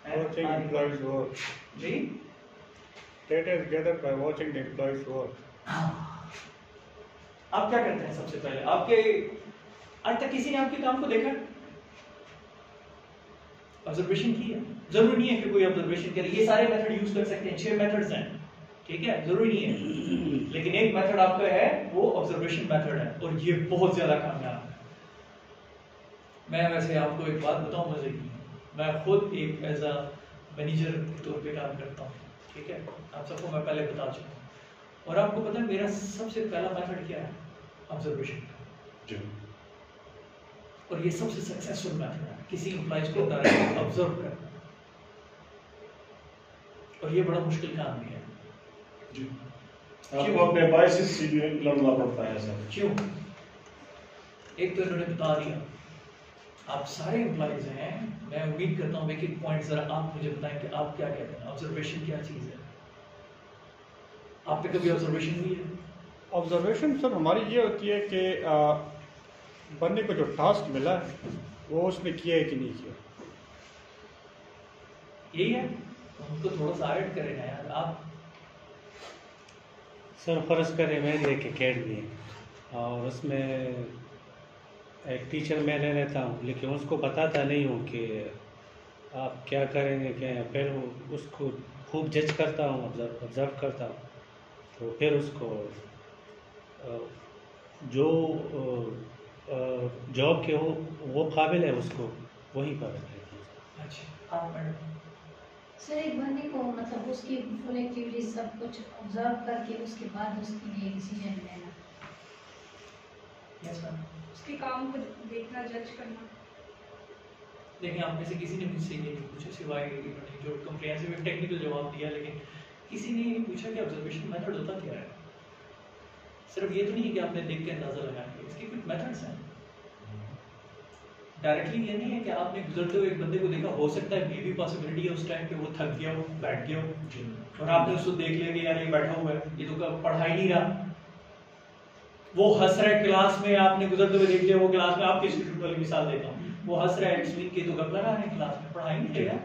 Watching employees work. Ji. Data is gathered by watching the employees work. आप क्या करते हैं सबसे पहले? आपके आज तक किसी ने आपके काम को देखा, ऑब्जर्वेशन की है? जरूरी नहीं है कि कोई ऑब्जर्वेशन करे, ये सारे मेथड यूज कर सकते हैं, 6 मेथड्स हैं, ठीक है, जरूरी नहीं है, लेकिन एक मेथड आपका है वो ऑब्जर्वेशन मेथड है और ये बहुत ज्यादा कामयाब है। मैं वैसे आपको एक बात बताऊं मजे की, मैं खुद एक एज अ मैनेजर के तौर पे काम करता हूँ, ठीक है, आप सबको मैं पहले बता चुका हूँ। और आपको पता है मेरा सबसे पहला मेथड क्या है? ऑब्जर्वेशन का। और ये सबसे सक्सेसफुल मेथड है, किसी एम्प्लॉइज को डायरेक्ट ऑब्जर्व करना, और ये बड़ा मुश्किल काम भी है। जी। आपको अपने बायसेस से भी लड़ना पड़ता है सर। क्यों? एक तो इन्होंने बता दिया, आप सारे एम्प्लॉइज हैं, मैं उम्मीद करता हूँ एक एक पॉइंट जरा आप मुझे बताएं कि आप क्या कहते हैं, ऑब्जर्वेशन क्या चीज है? आप पे कभी ऑब्जर्वेशन हुई है? ऑब्जर्वेशन सर हमारी ये होती है कि बंदे को जो टास्क मिला है वो उसने किया है कि नहीं किया। यही है, तो हमको थोड़ा सा ऐड करें ना यार। आप सर फर्ज करें मेरी एक अकेडमी है और उसमें एक टीचर मैं ले लेता हूँ, लेकिन उसको बताता नहीं हूँ कि आप क्या करेंगे क्या, फिर उसको खूब जज करता हूँ, ऑब्जर्व करता हूँ, तो फिर उसको जो जॉब के वो काबिल है उसको वहीं पर रखें। अच्छा, आप मैडम। सर एक बंदे को मतलब उसकी फुल एक्टिविटी सब कुछ ऑब्जर्व करके उसके बाद उसके लिए डिसीजन लेना। Yes ma'am. उसके काम को देखना, जज करना। देखिए, आप में से किसी ने मुझसे ये नहीं पूछा, सिवाय इन्होंने जो कम्प्रिहेंसिव टेक्निकल जवाब दिया, लेकिन किसी ने ये नहीं पूछा कि ऑब्जर्वेशन मेथड होता क्या है। सिर्फ ये तो नहीं है कि आपने देख के अंदाजा लगाया, इसके कुछ मेथड्स हैं। डायरेक्टली ये नहीं है कि आपने गुजरते हुए एक बंदे को देखा, हो सकता है ये भी पॉसिबिलिटी है उस टाइम पे वो थक गया हो, बैठ गया हो, और आपने उसको देख लिया कि यार ये बैठा हुआ है, ये तो पढ़ा ही नहीं रहा, वो हंस रहा है क्लास में, आपने गुजरते हुए देख लिया वो क्लास में, आपके इंस्टीट्यूट वाली मिसाल देता हूँ, वो हंस रहा है, इट्स के तो गप लगा रहे हैं क्लास में, पढ़ाई नहीं रहेगा।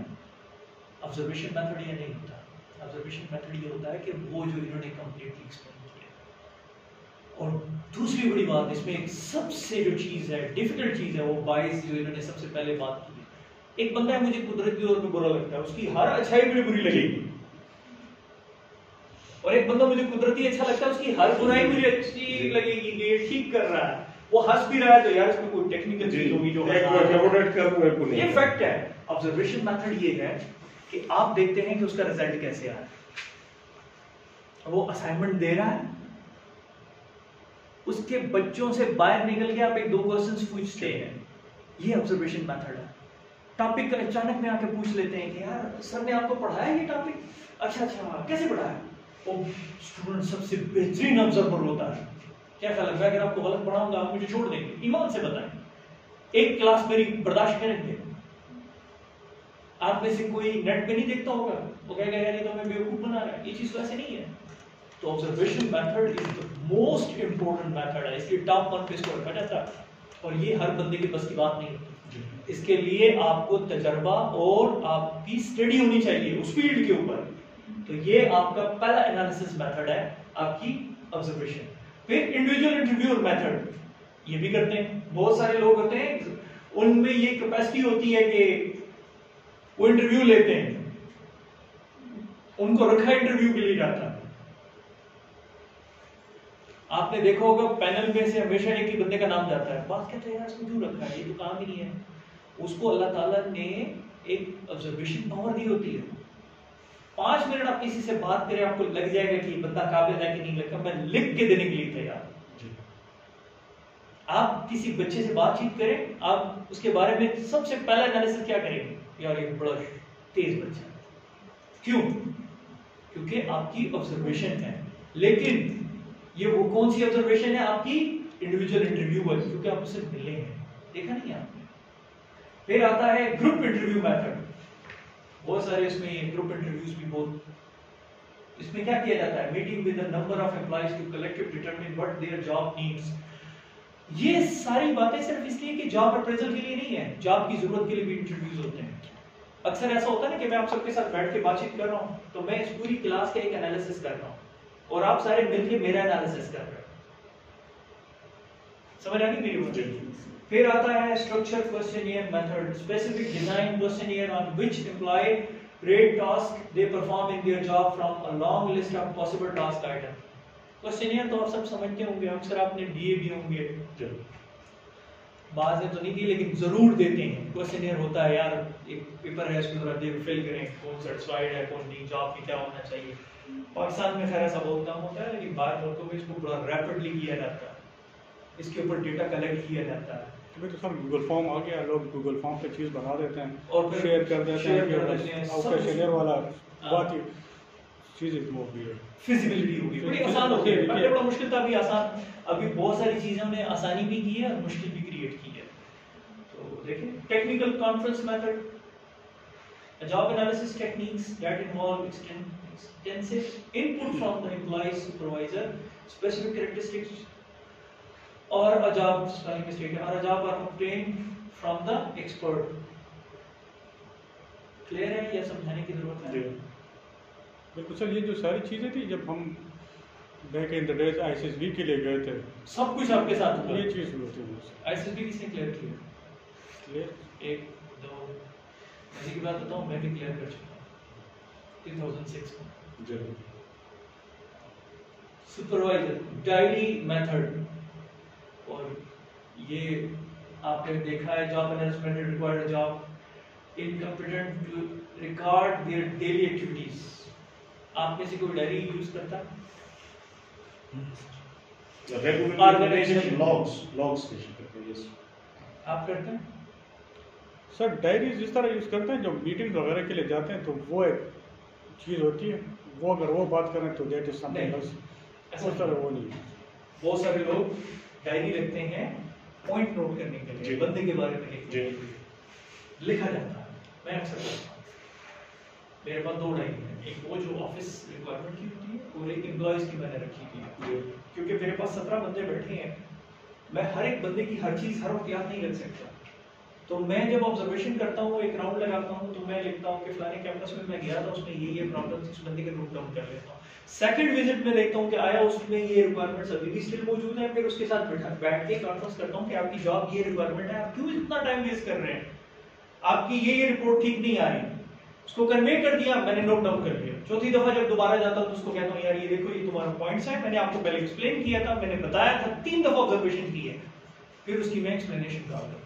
ऑब्जर्वेशन मेथड ये नहीं होता। ऑब्जर्वेशन मेथड ये होता है कि वो जो इन्होंने कंप्लीटली एक्सप्लेन किया। और दूसरी बड़ी बात इसमें एक सबसे जो चीज है, डिफिकल्ट चीज है, वो बायस जो इन्होंने सबसे पहले बात की है। एक बंदा है मुझे कुदरती तौर पे बुरा लगता है, उसकी हर अच्छाई बड़ी बुरी लगेगी, और एक बंदा मुझे कुदरती अच्छा लगता है, उसकी हर बुराई मुझे अच्छी लगेगी कि ये ठीक कर रहा है, वो हंस भी रहा है तो यार इसमें कोई टेक्निकल चीज होगी जो ये फैक्ट है। ऑब्जर्वेशन मेथड ये है कि आप देखते हैं कि उसका रिजल्ट कैसे आ रहा है, वो असाइनमेंट दे रहा है, उसके बच्चों से बाहर निकल के आप एक दो क्वेश्चंस पूछते हैं, ये ऑब्जर्वेशन मेथड है। टॉपिक अचानक में आके पूछ लेते हैं कि यार सर ने आपको पढ़ाया ये टॉपिक, अच्छा कैसे पढ़ाया? वो स्टूडेंट सबसे बेहतरीन ऑब्जर्वर होता है, क्या ख्याल है अगर आपको गलत पढ़ाऊंगा आप मुझे छोड़ देंगे? ईमान से बताएं, एक क्लास मेरी बर्दाश्त करेंगे? आप में से कोई नेट पे नहीं देखता होगा, वो कहेगा यार ये तो हमें बेवकूफ बना रहा है, ये चीज तो ऐसे नहीं है। तो observation method is the most important method है, इसलिए टॉप 1 पे इसको रखा जाता है, और ये हर बंदे के बस की बात नहीं होती। इसके लिए आपको तजर्बा और आपकी स्टडी होनी चाहिए उस फील्ड के ऊपर। तो ये आपका पहला एनालिसिस मेथड है, आपकी ऑब्जर्वेशन। फिर इंडिविजुअल इंटरव्यू मेथड, ये भी करते हैं, बहुत सारे लोग होते हैं उनमें ये कैपेसिटी होती है कि वो इंटरव्यू लेते हैं, उनको रखा इंटरव्यू के लिए जाता है, आपने देखा होगा पैनल में से हमेशा एक ही बंदे का नाम जाता है, बात कहते हैं यार इसको क्यों रखा है, ये तो काम ही नहीं है। उसको अल्लाह ताला ने एक ऑब्जर्वेशन पावर दी होती है। 5 मिनट आप किसी से बात करें, आपको लग जाएगा कि बंदा काबिल है कि नहीं लगा, मैं लिख के देने के लिए तैयार। आप किसी बच्चे से बातचीत करें, आप उसके बारे में सबसे पहला एनालिसिस क्या करेंगे, यार ये बड़ा तेज बच्चा है। क्यों? क्योंकि आपकी ऑब्जर्वेशन है। लेकिन ये वो कौन सी ऑब्जर्वेशन है? आपकी इंडिविजुअल इंटरव्यू है, क्योंकि आप उससे मिले हैं, देखा नहीं आपने। फिर आता है ग्रुप इंटरव्यू मेथड। बहुत सारे इसमें ग्रुप इंटरव्यूज भी बहुत, इसमें क्या किया जाता है, meeting with the number of employees to collectively determine what their job needs. ये सारी बातें सिर्फ इसलिए कि जॉब अप्रेजल के लिए नहीं है, जॉब की जरूरत के लिए भी इंटरव्यूज होते हैं। अक्सर ऐसा होता है ना कि मैं आप सबके साथ बैठ के बातचीत कर रहा हूं, तो मैं इस पूरी क्लास का एक एनालिसिस कर रहा हूं और आप सारे मिलके मेरा एनालिसिस कर रहे हो। समझ आ गई मेरी बात? फिर आता है structure questionnaire method, specific design questionnaire on which employ rate task they perform in their job from a long list of possible task item. Questionnaire तो आप सब समझते होंगे, अक्सर आपने दिए भी होंगे, बाद में तो नहीं दिए लेकिन जरूर देते हैं। क्वेश्चनियर होता है यार, एक पेपर है, इसमें जरा देख फिल करें कौन सेटिस्फाइड है कौन नहीं, जॉब में क्या होना चाहिए। पाकिस्तान में खैर ऐसा बहुत कम होता है, लेकिन बाहर मुल्कों में इसको बड़ा रैपिडली किया जाता है, इसके ऊपर डेटा कलेक्ट किया जाता है। अभी तो सब गूगल फॉर्म आ गया, लोग गूगल फॉर्म पे चीज बना देते हैं और फिर शेयर कर देते शेयर कर हैं देते हैं, और सब क्वेश्चनियर वाला हाँ। बात ही चीजें वो भी है, फिजिबिलिटी होगी, बड़ी आसान हो गई है। पहले बड़ा मुश्किल था, अभी आसान, अभी बहुत सारी चीजें हमने आसानी भी की है और मुश्किल भी क्रिएट की है। तो देखिए technical conference method, job analysis techniques that involve extensive input from the employee supervisor, specific characteristics or a job spelling mistake or a job are obtained from the expert। Clear है या समझाने की जरूरत है? बिल्कुल सर। ये जो सारी चीजें थी जब हम बैक इन द डेज आईसीएसबी के लिए गए थे, सब कुछ आपके साथ हुआ। ये चीज हुई थी। आईसीएसबी किसने क्लियर किया? क्लियर 1 2 मैं की बात बताऊं, मैं भी क्लियर कर चुका हूं 2006 में। सुपरवाइजर डायरी मेथड, और ये आपने देखा है, job analysis required job incompetent to record their daily activities. आप में से कोई डायरी यूज करता है? Organization logs yes। आप करते हैं? सर डायरी जिस तरह यूज करते हैं, जो मीटिंग वगैरह के लिए जाते हैं, तो वो एक चीज होती है, वो अगर वो बात करें तो दैट इज समथिंग एल्स। उस तरह वो नहीं है। बहुत सारे लोग डायरी रखते हैं पॉइंट नोट करने के लिए, बंदे के बारे में लिखा जाता है। मैं अक्सर करता हूँ, मेरे पास 2 डायरी हैं, एक वो जो ऑफिस रिक्वायरमेंट की होती है और एक एम्प्लॉयज की मैंने रखी हुई है, क्योंकि मेरे पास 17 बंदे बैठे हैं, मैं हर एक बंदे की हर चीज हर वक्त याद नहीं रख सकता। तो मैं जब ऑब्जर्वेशन करता हूँ, एक राउंड लगाता हूँ, तो मैं लिखता हूँ कि फलाने कैंपस में मैं गया था, उसमें ये प्रॉब्लम थी, उस बंदे के नोट डाउन कर लेता हूँ। सेकंड विजिट में देखता हूँ कि आया, उसमें ये रिक्वायरमेंट्स अभी भी स्टिल मौजूद है, फिर उसके साथ बैठ के कॉन्फ्रेंस करता हूँ कि आपकी जॉब ये रिक्वायरमेंट है, आप क्यों इतना टाइम वेस्ट कर रहे हैं, आपकी ये रिपोर्ट ठीक नहीं आ रही, उसको कन्वे कर दिया, मैंने नोट डाउन कर लिया। चौथी दफा जब दोबारा जाता हूँ तो उसको कहता हूँ यार ये देखो, ये तुम्हारा पॉइंट्स है, मैंने आपको पहले एक्सप्लेन किया था, मैंने बताया था, 3 दफा ऑब्जर्वेशन की है, फिर उसकी मैं एक्सप्लेनेशन करता हूँ।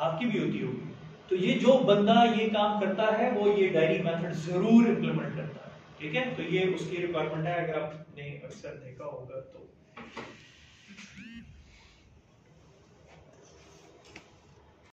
आपकी भी होती होगी। तो ये जो बंदा ये काम करता है वो ये डायरी मेथड जरूर इंप्लीमेंट करता है, ठीक है। तो ये उसकी रिक्वायरमेंट है, अगर आपने अक्सर देखा होगा तो